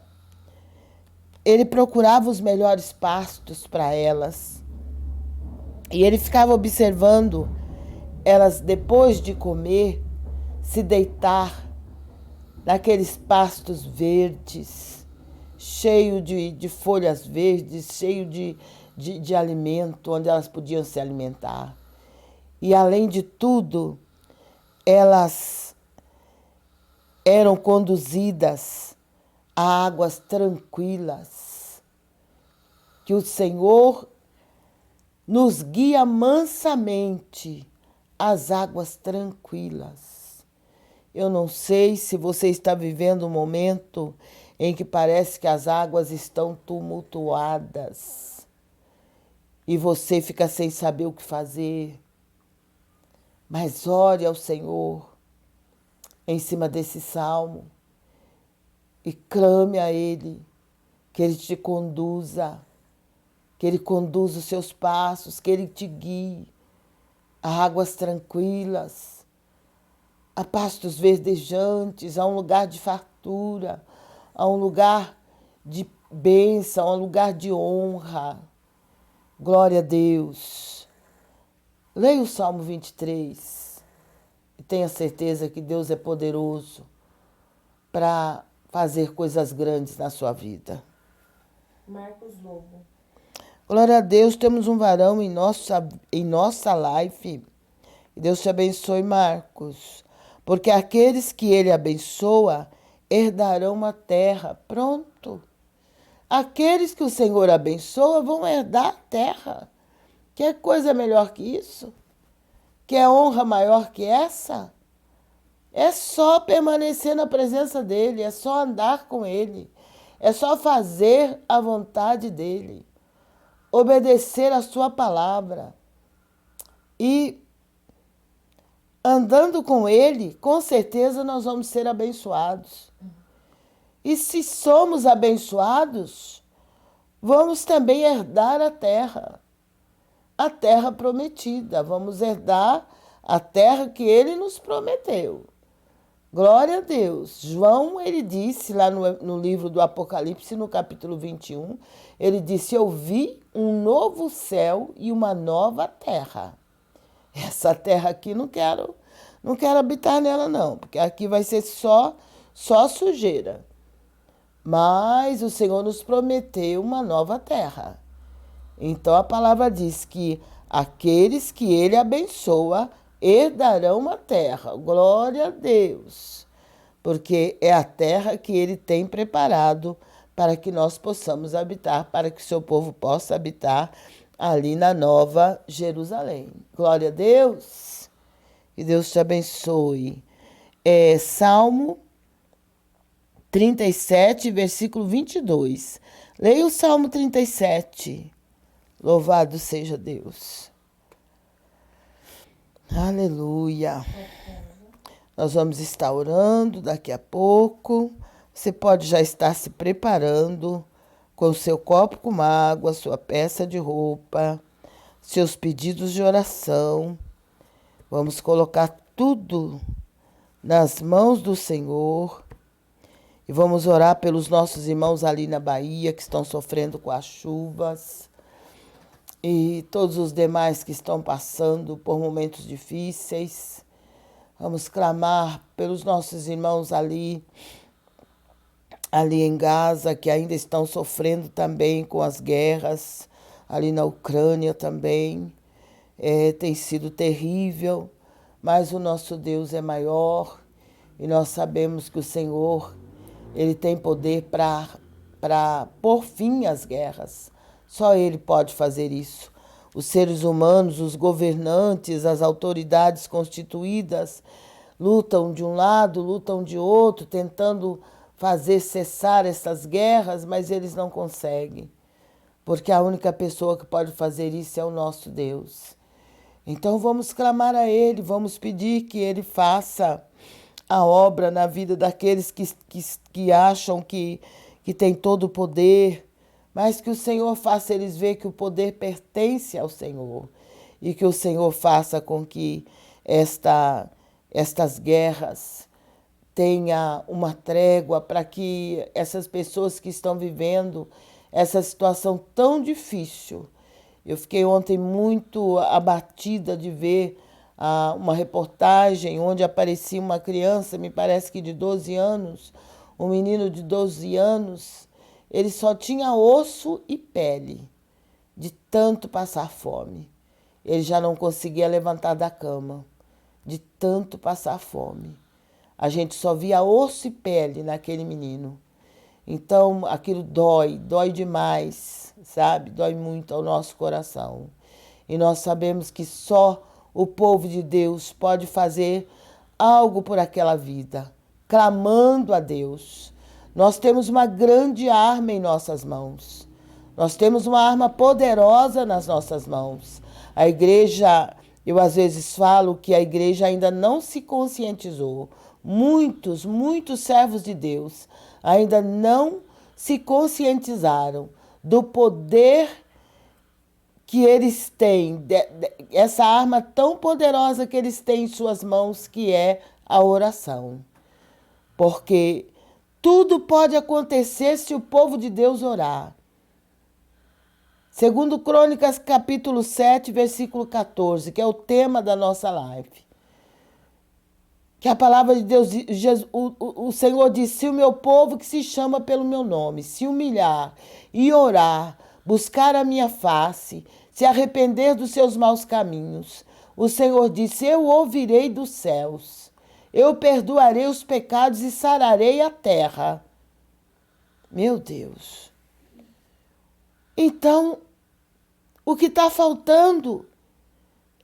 ele procurava os melhores pastos para elas. E ele ficava observando elas, depois de comer, se deitar naqueles pastos verdes, cheio de folhas verdes, cheio de alimento, onde elas podiam se alimentar. E, além de tudo, elas eram conduzidas a águas tranquilas, que o Senhor nos guia mansamente às águas tranquilas. Eu não sei se você está vivendo um momento em que parece que as águas estão tumultuadas. e você fica sem saber o que fazer. Mas ore ao Senhor em cima desse salmo e clame a Ele, que Ele te conduza, que Ele conduza os seus passos, que Ele te guie a águas tranquilas, a pastos verdejantes, a um lugar de fartura, a um lugar de bênção, a um lugar de honra. Glória a Deus. Leia o Salmo 23 e tenha certeza que Deus é poderoso para fazer coisas grandes na sua vida. Marcos Lobo. Glória a Deus, temos um varão em nossa live. Deus te abençoe, Marcos. Porque aqueles que ele abençoa herdarão a terra. Pronto. Aqueles que o Senhor abençoa vão herdar a terra. Que coisa melhor que isso? Que honra maior que essa? É só permanecer na presença dele, é só andar com ele, é só fazer a vontade dele, obedecer a sua palavra. E andando com ele, com certeza nós vamos ser abençoados. E se somos abençoados, vamos também herdar a terra prometida. Vamos herdar a terra que ele nos prometeu. Glória a Deus. João, ele disse lá no livro do Apocalipse, no capítulo 21, ele disse: eu vi um novo céu e uma nova terra. Essa terra aqui não quero habitar nela não, porque aqui vai ser só sujeira. Mas o Senhor nos prometeu uma nova terra. Então a palavra diz que aqueles que ele abençoa herdarão a terra. Glória a Deus. Porque é a terra que ele tem preparado para que nós possamos habitar, para que o seu povo possa habitar ali na Nova Jerusalém. Glória a Deus. Que Deus te abençoe. Salmo 37, versículo 22. Leia o Salmo 37. Louvado seja Deus. Aleluia. Nós vamos estar orando daqui a pouco. Você pode já estar se preparando com o seu copo com água, sua peça de roupa, seus pedidos de oração. Vamos colocar tudo nas mãos do Senhor e vamos orar pelos nossos irmãos ali na Bahia que estão sofrendo com as chuvas e todos os demais que estão passando por momentos difíceis. Vamos clamar pelos nossos irmãos ali em Gaza, que ainda estão sofrendo também com as guerras, ali na Ucrânia também. Tem sido terrível, mas o nosso Deus é maior e nós sabemos que o Senhor, Ele tem poder para pôr fim às guerras. Só Ele pode fazer isso. Os seres humanos, os governantes, as autoridades constituídas lutam de um lado, lutam de outro, tentando fazer cessar essas guerras, mas eles não conseguem. Porque a única pessoa que pode fazer isso é o nosso Deus. Então vamos clamar a Ele, vamos pedir que Ele faça a obra na vida daqueles que acham que tem todo o poder, mas que o Senhor faça eles ver que o poder pertence ao Senhor e que o Senhor faça com que estas guerras tenha uma trégua para que essas pessoas que estão vivendo essa situação tão difícil. Eu fiquei ontem muito abatida de ver uma reportagem onde aparecia uma criança, me parece que de 12 anos, um menino de 12 anos, ele só tinha osso e pele, de tanto passar fome. Ele já não conseguia levantar da cama, de tanto passar fome. A gente só via osso e pele naquele menino. Então, aquilo dói demais, sabe? Dói muito ao nosso coração. E nós sabemos que só o povo de Deus pode fazer algo por aquela vida, clamando a Deus. Nós temos uma grande arma em nossas mãos. Nós temos uma arma poderosa nas nossas mãos. A igreja, eu às vezes falo que a igreja ainda não se conscientizou. Muitos servos de Deus ainda não se conscientizaram do poder que eles têm, essa arma tão poderosa que eles têm em suas mãos, que é a oração. Porque tudo pode acontecer se o povo de Deus orar. Segundo Crônicas, capítulo 7, versículo 14, que é o tema da nossa live. Que a palavra de Deus, o Senhor disse: se o meu povo que se chama pelo meu nome se humilhar e orar, buscar a minha face, se arrepender dos seus maus caminhos, o Senhor disse: eu ouvirei dos céus, eu perdoarei os pecados e sararei a terra. Meu Deus. Então, o que está faltando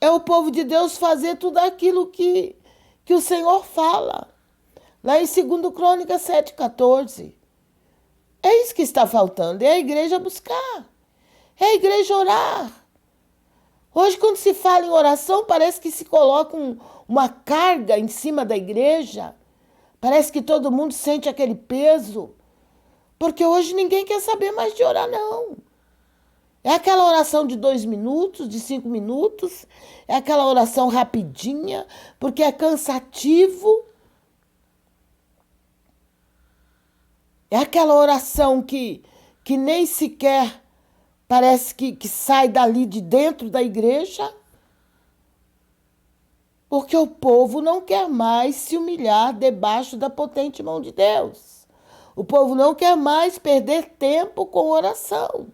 é o povo de Deus fazer tudo aquilo que o Senhor fala. Lá em 2 Crônicas 7,14. É isso que está faltando. É a igreja buscar. É a igreja orar. Hoje, quando se fala em oração, parece que se coloca uma carga em cima da igreja. Parece que todo mundo sente aquele peso. Porque hoje ninguém quer saber mais de orar, não. É aquela oração de 2 minutos, de 5 minutos. É aquela oração rapidinha, porque é cansativo. É aquela oração que nem sequer parece que sai dali de dentro da igreja. Porque o povo não quer mais se humilhar debaixo da potente mão de Deus. O povo não quer mais perder tempo com oração.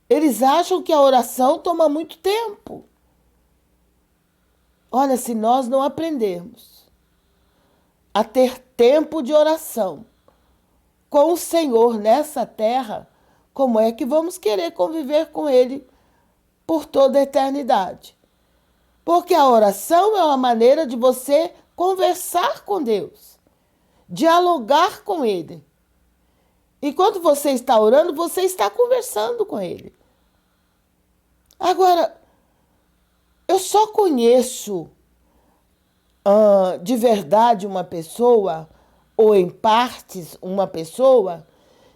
Eles acham que a oração toma muito tempo. Olha, se nós não aprendermos a ter tempo de oração com o Senhor nessa terra, como é que vamos querer conviver com Ele por toda a eternidade? Porque a oração é uma maneira de você conversar com Deus, dialogar com Ele. Enquanto você está orando, você está conversando com Ele. Agora, eu só conheço de verdade uma pessoa, ou em partes uma pessoa,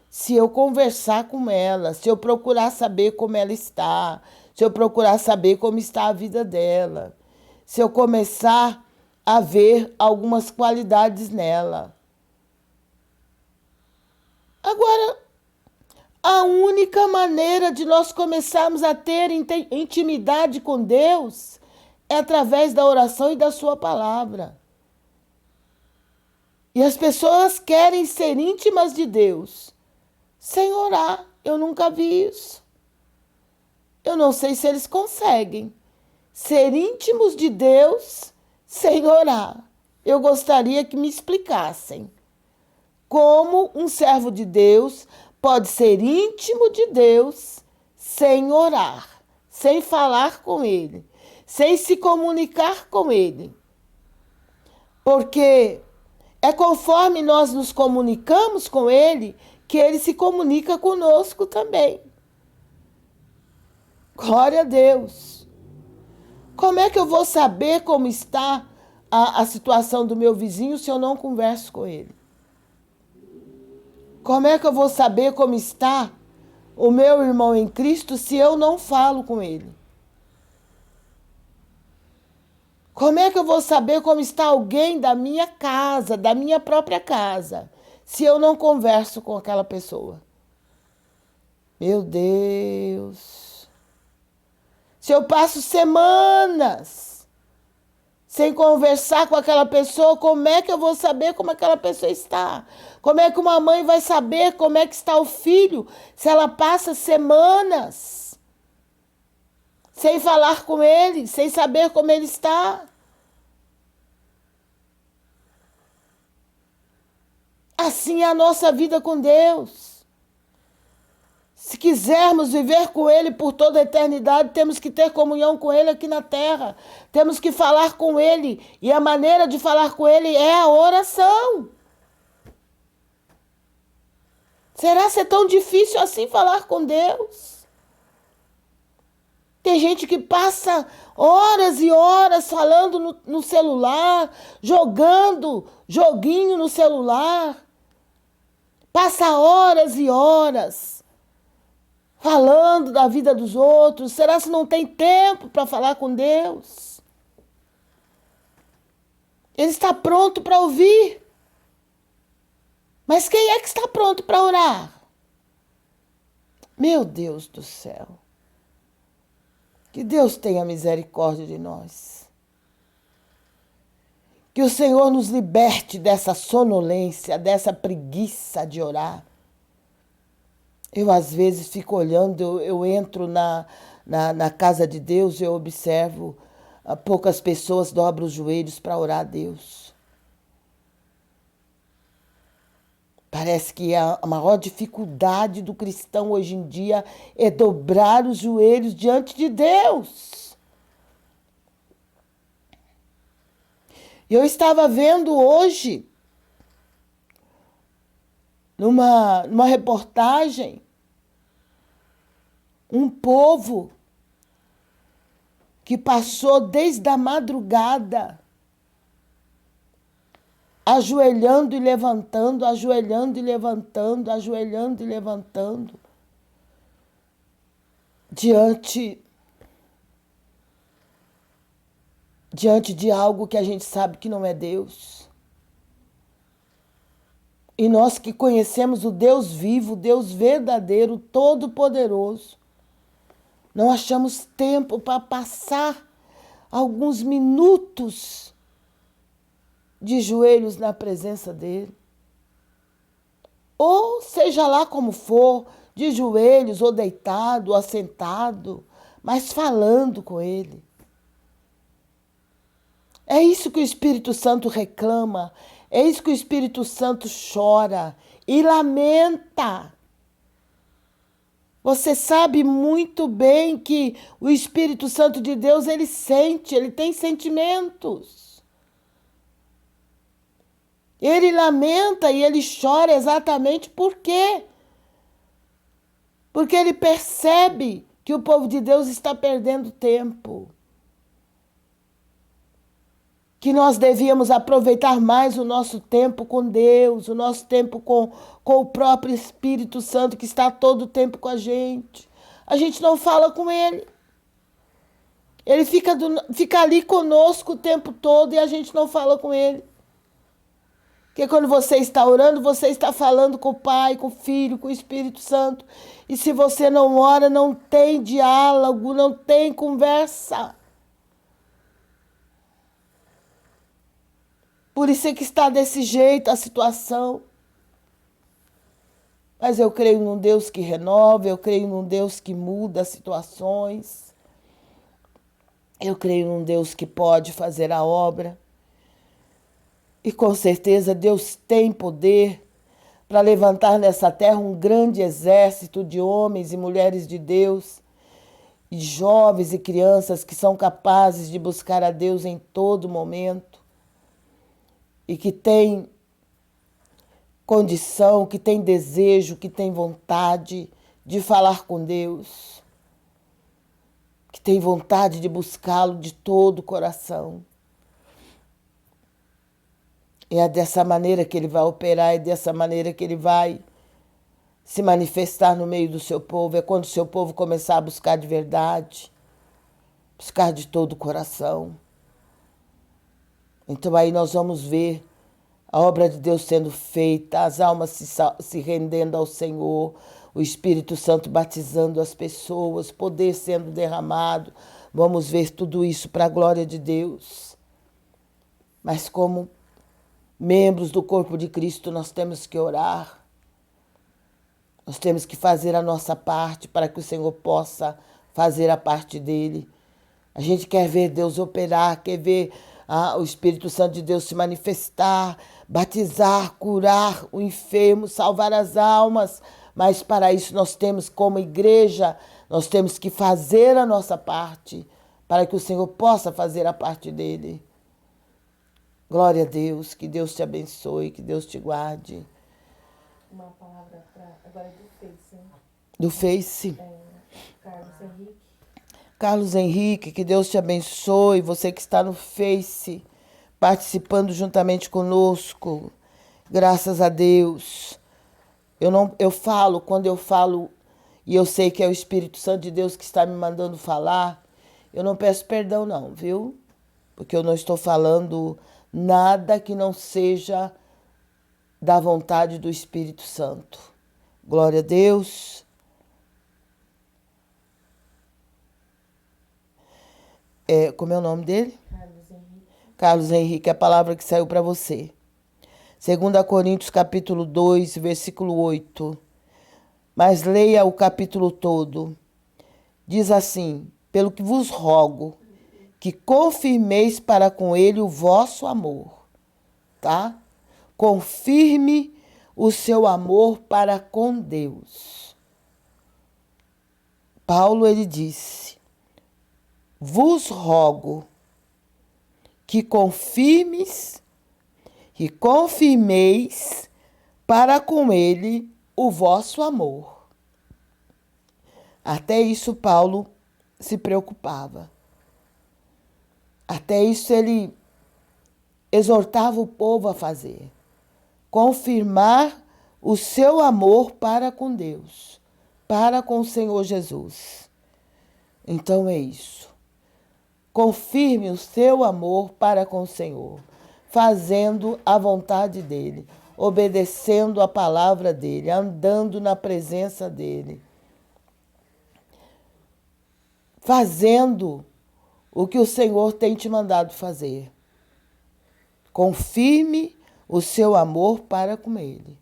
se eu conversar com ela, se eu procurar saber como ela está, se eu procurar saber como está a vida dela, se eu começar a ver algumas qualidades nela. Agora, a única maneira de nós começarmos a ter intimidade com Deus é através da oração e da sua palavra. E as pessoas querem ser íntimas de Deus sem orar. Eu nunca vi isso. Eu não sei se eles conseguem ser íntimos de Deus sem orar. Eu gostaria que me explicassem como um servo de Deus pode ser íntimo de Deus sem orar, sem falar com Ele, sem se comunicar com Ele. Porque é conforme nós nos comunicamos com Ele que Ele se comunica conosco também. Glória a Deus. Como é que eu vou saber como está a situação do meu vizinho se eu não converso com ele? Como é que eu vou saber como está o meu irmão em Cristo se eu não falo com ele? Como é que eu vou saber como está alguém da minha casa, da minha própria casa, se eu não converso com aquela pessoa? Meu Deus! Se eu passo semanas sem conversar com aquela pessoa, como é que eu vou saber como aquela pessoa está? Como é que uma mãe vai saber como é que está o filho se ela passa semanas sem falar com ele, sem saber como ele está? Assim é a nossa vida com Deus. Se quisermos viver com Ele por toda a eternidade, temos que ter comunhão com Ele aqui na terra. Temos que falar com Ele. E a maneira de falar com Ele é a oração. Será ser tão difícil assim falar com Deus? Tem gente que passa horas e horas falando no celular, jogando joguinho no celular. Passa horas e horas falando da vida dos outros. Será que não tem tempo para falar com Deus? Ele está pronto para ouvir. Mas quem é que está pronto para orar? Meu Deus do céu. Que Deus tenha misericórdia de nós. Que o Senhor nos liberte dessa sonolência, dessa preguiça de orar. Eu, às vezes, fico olhando, eu entro na casa de Deus e eu observo poucas pessoas dobram os joelhos para orar a Deus. Parece que a maior dificuldade do cristão hoje em dia é dobrar os joelhos diante de Deus. Eu estava vendo hoje, numa reportagem, um povo que passou desde a madrugada ajoelhando e levantando, ajoelhando e levantando, ajoelhando e levantando, diante de algo que a gente sabe que não é Deus. E nós que conhecemos o Deus vivo, o Deus verdadeiro, todo-poderoso, não achamos tempo para passar alguns minutos de joelhos na presença dele. Ou seja lá como for, de joelhos, ou deitado, ou assentado, mas falando com ele. É isso que o Espírito Santo reclama, é isso que o Espírito Santo chora e lamenta. Você sabe muito bem que o Espírito Santo de Deus, ele sente, ele tem sentimentos. Ele lamenta e ele chora exatamente por quê? Porque ele percebe que o povo de Deus está perdendo tempo. Que nós devíamos aproveitar mais o nosso tempo com Deus, o nosso tempo com o próprio Espírito Santo, que está todo o tempo com a gente. A gente não fala com ele. Ele fica ali conosco o tempo todo e a gente não fala com ele. Porque quando você está orando, você está falando com o Pai, com o Filho, com o Espírito Santo. E se você não ora, não tem diálogo, não tem conversa. Por isso é que está desse jeito a situação. Mas eu creio num Deus que renova, eu creio num Deus que muda as situações. Eu creio num Deus que pode fazer a obra. E com certeza Deus tem poder para levantar nessa terra um grande exército de homens e mulheres de Deus, e jovens e crianças que são capazes de buscar a Deus em todo momento e que têm condição, que têm desejo, que têm vontade de falar com Deus, que têm vontade de buscá-lo de todo o coração. É dessa maneira que ele vai operar, é dessa maneira que ele vai se manifestar no meio do seu povo. É quando o seu povo começar a buscar de verdade, buscar de todo o coração. Então aí nós vamos ver a obra de Deus sendo feita, as almas se rendendo ao Senhor, o Espírito Santo batizando as pessoas, poder sendo derramado. Vamos ver tudo isso para a glória de Deus. Mas como membros do corpo de Cristo, nós temos que orar. Nós temos que fazer a nossa parte para que o Senhor possa fazer a parte dele. A gente quer ver Deus operar, quer ver o Espírito Santo de Deus se manifestar, batizar, curar o enfermo, salvar as almas. Mas para isso nós temos, como igreja, nós temos que fazer a nossa parte para que o Senhor possa fazer a parte dele. Glória a Deus, que Deus te abençoe, que Deus te guarde. uma palavra agora do Face, né? Do Face. Carlos Henrique. Carlos Henrique, que Deus te abençoe. Você que está no Face, participando juntamente conosco. Graças a Deus. Quando eu falo, e eu sei que é o Espírito Santo de Deus que está me mandando falar, eu não peço perdão não, viu? Porque eu não estou falando nada que não seja da vontade do Espírito Santo. Glória a Deus. Como é o nome dele? Carlos Henrique. Carlos Henrique, a palavra que saiu para você. 2 Coríntios capítulo 2, versículo 8. Mas leia o capítulo todo. Diz assim: pelo que vos rogo, que confirmeis para com ele o vosso amor. Tá? Confirme o seu amor para com Deus. Paulo, ele disse: vos rogo que confirmeis para com ele o vosso amor. Até isso Paulo se preocupava. Até isso ele exortava o povo a fazer. Confirmar o seu amor para com Deus, para com o Senhor Jesus. Então é isso. Confirme o seu amor para com o Senhor, fazendo a vontade dEle, obedecendo a palavra dEle, andando na presença dEle, fazendo o que o Senhor tem te mandado fazer. Confirme o seu amor para com Ele.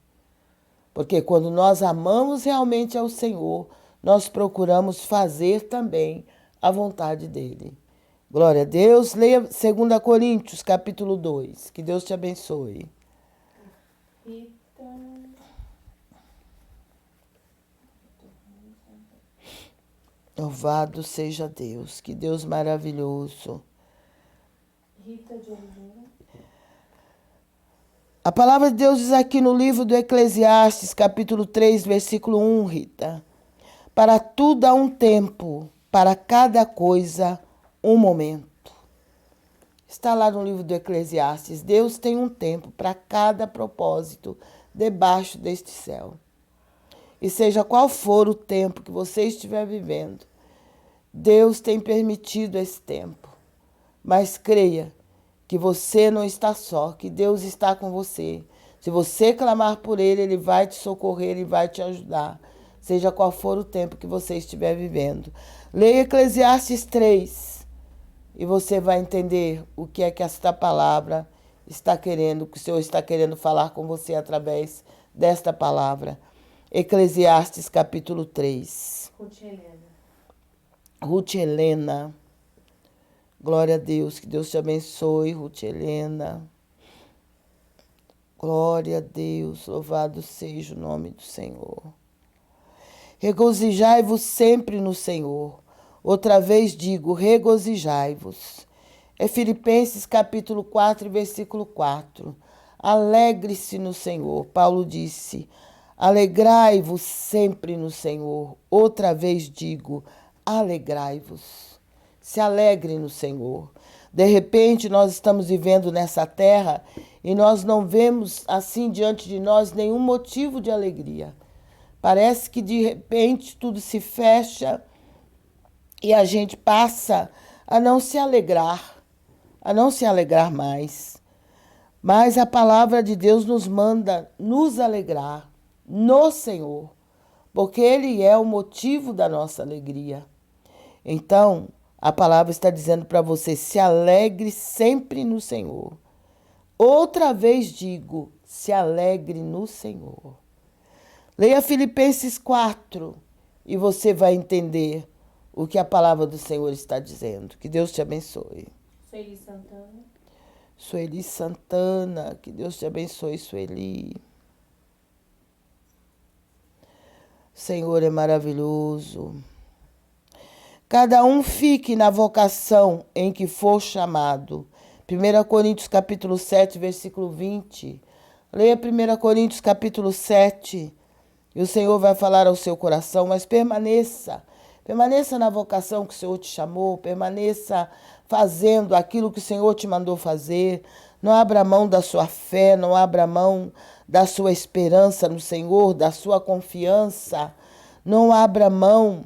Porque quando nós amamos realmente ao Senhor, nós procuramos fazer também a vontade dEle. Glória a Deus. Leia 2 Coríntios, capítulo 2. Que Deus te abençoe. Rita. Louvado seja Deus. Que Deus maravilhoso. Rita de Oliveira. A palavra de Deus diz aqui no livro do Eclesiastes, capítulo 3, versículo 1, Rita. Para tudo há um tempo, para cada coisa um momento. Está lá no livro do Eclesiastes. Deus tem um tempo para cada propósito debaixo deste céu. E seja qual for o tempo que você estiver vivendo, Deus tem permitido esse tempo. Mas creia que você não está só, que Deus está com você. Se você clamar por Ele, Ele vai te socorrer, Ele vai te ajudar. Seja qual for o tempo que você estiver vivendo. Leia Eclesiastes 3 e você vai entender o que é que esta palavra está querendo, o que o Senhor está querendo falar com você através desta palavra. Eclesiastes capítulo 3. Ruth Helena. Glória a Deus, que Deus te abençoe, Ruth Helena. Glória a Deus, louvado seja o nome do Senhor. Regozijai-vos sempre no Senhor. Outra vez digo, regozijai-vos. É Filipenses capítulo 4, versículo 4. Alegre-se no Senhor. Paulo disse, alegrai-vos sempre no Senhor. Outra vez digo, alegrai-vos. Se alegre no Senhor. De repente, nós estamos vivendo nessa terra e nós não vemos assim diante de nós nenhum motivo de alegria. Parece que de repente tudo se fecha e a gente passa a não se alegrar mais. Mas a palavra de Deus nos manda nos alegrar no Senhor, porque Ele é o motivo da nossa alegria. Então, a palavra está dizendo para você, se alegre sempre no Senhor. Outra vez digo, se alegre no Senhor. Leia Filipenses 4 e você vai entender o que a palavra do Senhor está dizendo. Que Deus te abençoe. Sueli Santana. Sueli Santana, que Deus te abençoe, Sueli. O Senhor é maravilhoso. Cada um fique na vocação em que for chamado. 1 Coríntios capítulo 7, versículo 20. Leia 1 Coríntios capítulo 7. E o Senhor vai falar ao seu coração, mas permaneça. Permaneça na vocação que o Senhor te chamou, permaneça fazendo aquilo que o Senhor te mandou fazer. Não abra mão da sua fé, não abra mão da sua esperança no Senhor, da sua confiança. Não abra mão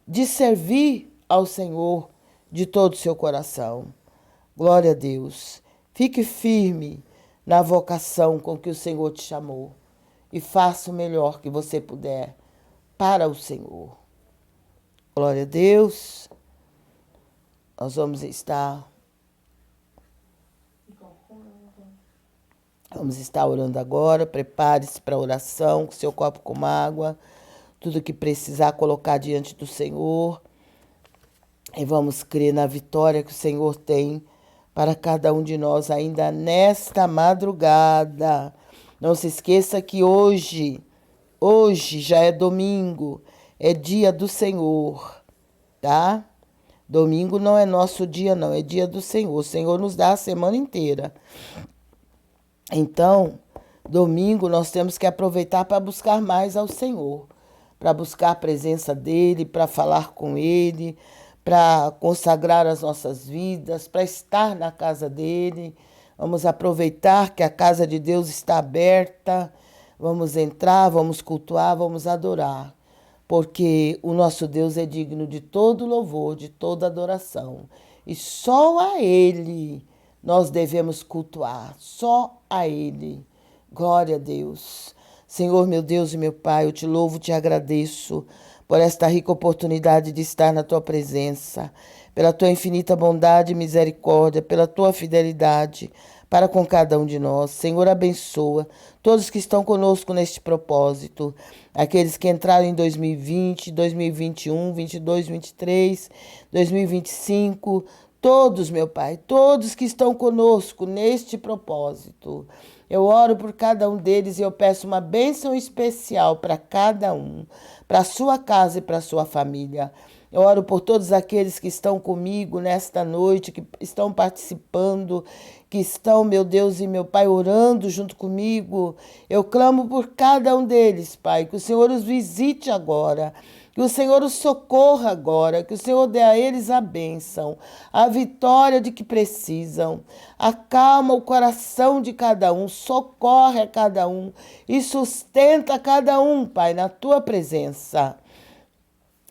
de servir ao Senhor de todo o seu coração. Glória a Deus. Fique firme na vocação com que o Senhor te chamou e faça o melhor que você puder para o Senhor. Glória a Deus. Nós vamos estar orando agora. Prepare-se para a oração, com seu copo com água, tudo que precisar colocar diante do Senhor. E vamos crer na vitória que o Senhor tem para cada um de nós ainda nesta madrugada. Não se esqueça que hoje já é domingo, é dia do Senhor, tá? Domingo não é nosso dia, não, é dia do Senhor. O Senhor nos dá a semana inteira. Então, domingo nós temos que aproveitar para buscar mais ao Senhor, para buscar a presença dEle, para falar com Ele, para consagrar as nossas vidas, para estar na casa dEle. Vamos aproveitar que a casa de Deus está aberta. Vamos entrar, vamos cultuar, vamos adorar. Porque o nosso Deus é digno de todo louvor, de toda adoração. E só a Ele nós devemos cultuar. Só a Ele. Glória a Deus. Senhor, meu Deus e meu Pai, eu te louvo, te agradeço por esta rica oportunidade de estar na tua presença, pela tua infinita bondade e misericórdia, pela tua fidelidade para com cada um de nós. Senhor, abençoa todos que estão conosco neste propósito, aqueles que entraram em 2020, 2021, 22, 23, 2025, todos, meu Pai, todos que estão conosco neste propósito. Eu oro por cada um deles e eu peço uma bênção especial para cada um, para a sua casa e para a sua família. Eu oro por todos aqueles que estão comigo nesta noite, que estão participando, que estão, meu Deus e meu Pai, orando junto comigo. Eu clamo por cada um deles, Pai, que o Senhor os visite agora, que o Senhor os socorra agora, que o Senhor dê a eles a bênção, a vitória de que precisam. Acalma o coração de cada um, socorre a cada um e sustenta cada um, Pai, na tua presença.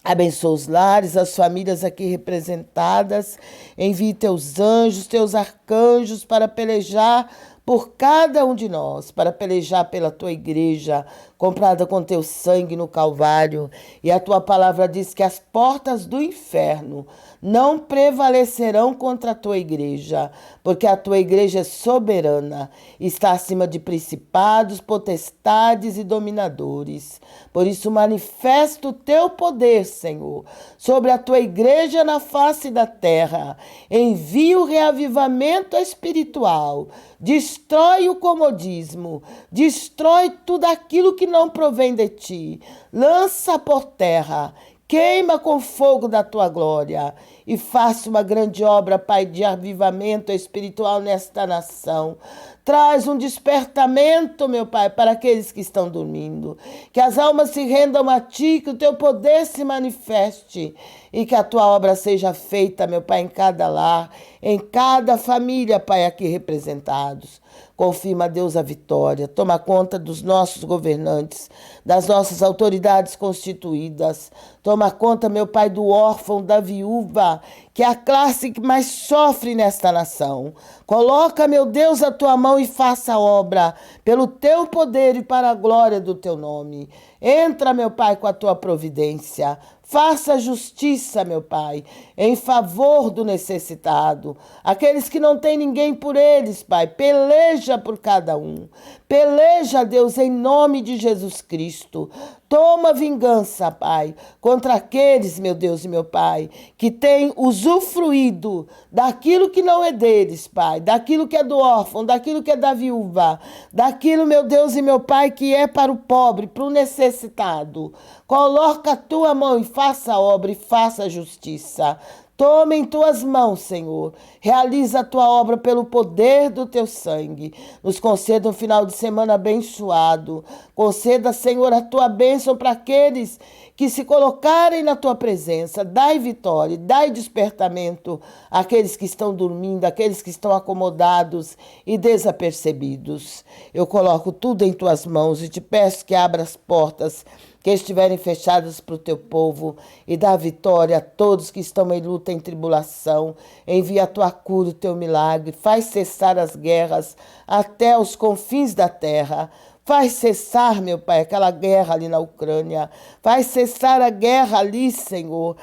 Abençoa os lares, as famílias aqui representadas. Envie teus anjos, teus arcanjos para pelejar por cada um de nós, para pelejar pela tua igreja, comprada com teu sangue no Calvário. E a tua palavra diz que as portas do inferno não prevalecerão contra a tua igreja, porque a tua igreja é soberana, está acima de principados, potestades e dominadores. Por isso, manifesta o teu poder, Senhor, sobre a tua igreja na face da terra. Envia o reavivamento espiritual, destrói o comodismo, destrói tudo aquilo que não provém de ti. Lança por terra, queima com fogo da tua glória e faça uma grande obra, Pai, de avivamento espiritual nesta nação. Traz um despertamento, meu Pai, para aqueles que estão dormindo. Que as almas se rendam a Ti, que o Teu poder se manifeste e que a Tua obra seja feita, meu Pai, em cada lar, em cada família, Pai, aqui representados. Confirma, Deus, a vitória. Toma conta dos nossos governantes, das nossas autoridades constituídas. Toma conta, meu Pai, do órfão, da viúva, que é a classe que mais sofre nesta nação. Coloca, meu Deus, a tua mão e faça a obra pelo teu poder e para a glória do teu nome. Entra, meu Pai, com a tua providência. Faça justiça, meu Pai, em favor do necessitado. Aqueles que não têm ninguém por eles, Pai, peleja por cada um. Peleja, Deus, em nome de Jesus Cristo. Toma vingança, Pai, contra aqueles, meu Deus e meu Pai, que têm usufruído daquilo que não é deles, Pai, daquilo que é do órfão, daquilo que é da viúva, daquilo, meu Deus e meu Pai, que é para o pobre, para o necessitado. Coloca a tua mão e faça a obra e faça a justiça. Toma em tuas mãos, Senhor. Realiza a tua obra pelo poder do teu sangue. Nos conceda um final de semana abençoado. Conceda, Senhor, a tua bênção para aqueles que se colocarem na tua presença. Dai vitória, dai despertamento àqueles que estão dormindo, àqueles que estão acomodados e desapercebidos. Eu coloco tudo em tuas mãos e te peço que abra as portas que estiverem fechadas para o teu povo e dá vitória a todos que estão em luta, em tribulação. Envia a tua cura, o teu milagre. Faz cessar as guerras até os confins da terra. Faz cessar, meu Pai, aquela guerra ali na Ucrânia. Faz cessar a guerra ali, Senhor,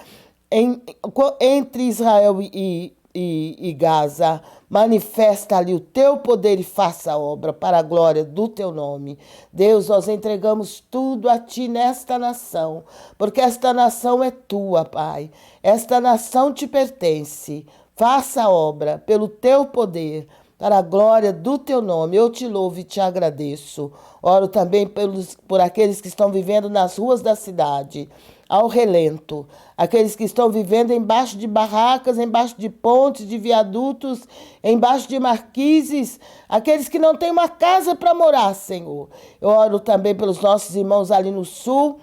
entre Israel e Gaza. Manifesta ali o teu poder e faça a obra para a glória do teu nome. Deus, nós entregamos tudo a ti nesta nação, porque esta nação é tua, Pai. Esta nação te pertence. Faça a obra pelo teu poder, para a glória do teu nome. Eu te louvo e te agradeço. Oro também por aqueles que estão vivendo nas ruas da cidade, ao relento. Aqueles que estão vivendo embaixo de barracas, embaixo de pontes, de viadutos, embaixo de marquises. Aqueles que não têm uma casa para morar, Senhor. Eu oro também pelos nossos irmãos ali no sul.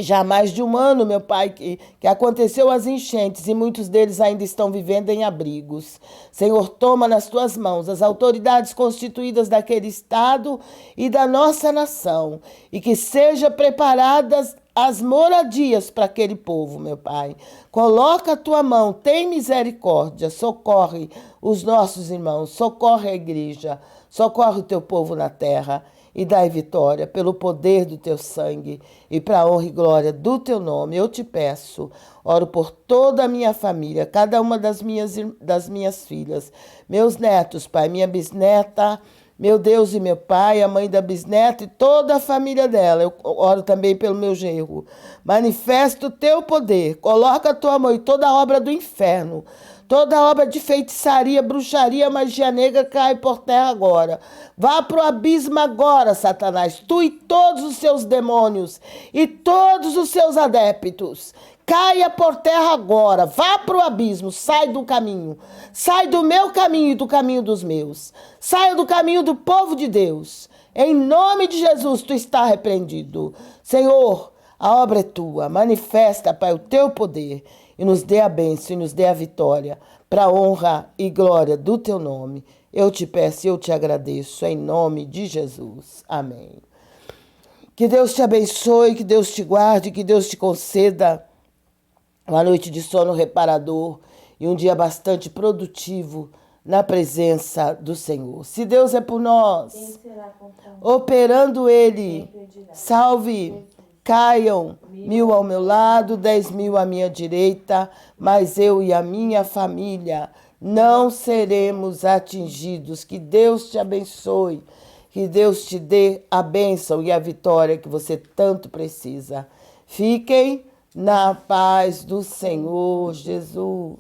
Já há mais de um ano, meu Pai, que aconteceu as enchentes e muitos deles ainda estão vivendo em abrigos. Senhor, toma nas tuas mãos as autoridades constituídas daquele estado e da nossa nação e que sejam preparadas as moradias para aquele povo, meu Pai. Coloca a tua mão, tem misericórdia, socorre os nossos irmãos, socorre a igreja, socorre o teu povo na terra. E dai vitória pelo poder do teu sangue e para a honra e glória do teu nome. Eu te peço, oro por toda a minha família, cada uma das minhas filhas, meus netos, Pai, minha bisneta, meu Deus e meu Pai, a mãe da bisneta e toda a família dela. Eu oro também pelo meu genro. Manifesta o teu poder, coloca a tua mão em toda a obra do inferno. Toda obra de feitiçaria, bruxaria, magia negra cai por terra agora. Vá para o abismo agora, Satanás. Tu e todos os seus demônios e todos os seus adeptos. Caia por terra agora. Vá para o abismo. Sai do caminho. Sai do meu caminho e do caminho dos meus. Saia do caminho do povo de Deus. Em nome de Jesus, tu está repreendido. Senhor, a obra é tua. Manifesta, Pai, o teu poder. E nos dê a bênção e nos dê a vitória, para a honra e glória do teu nome. Eu te peço e eu te agradeço, em nome de Jesus. Amém. Que Deus te abençoe, que Deus te guarde, que Deus te conceda uma noite de sono reparador e um dia bastante produtivo na presença do Senhor. Se Deus é por nós, operando Ele, salve. Caiam 1000 ao meu lado, 10.000 à minha direita, mas eu e a minha família não seremos atingidos. Que Deus te abençoe, que Deus te dê a bênção e a vitória que você tanto precisa. Fiquem na paz do Senhor Jesus.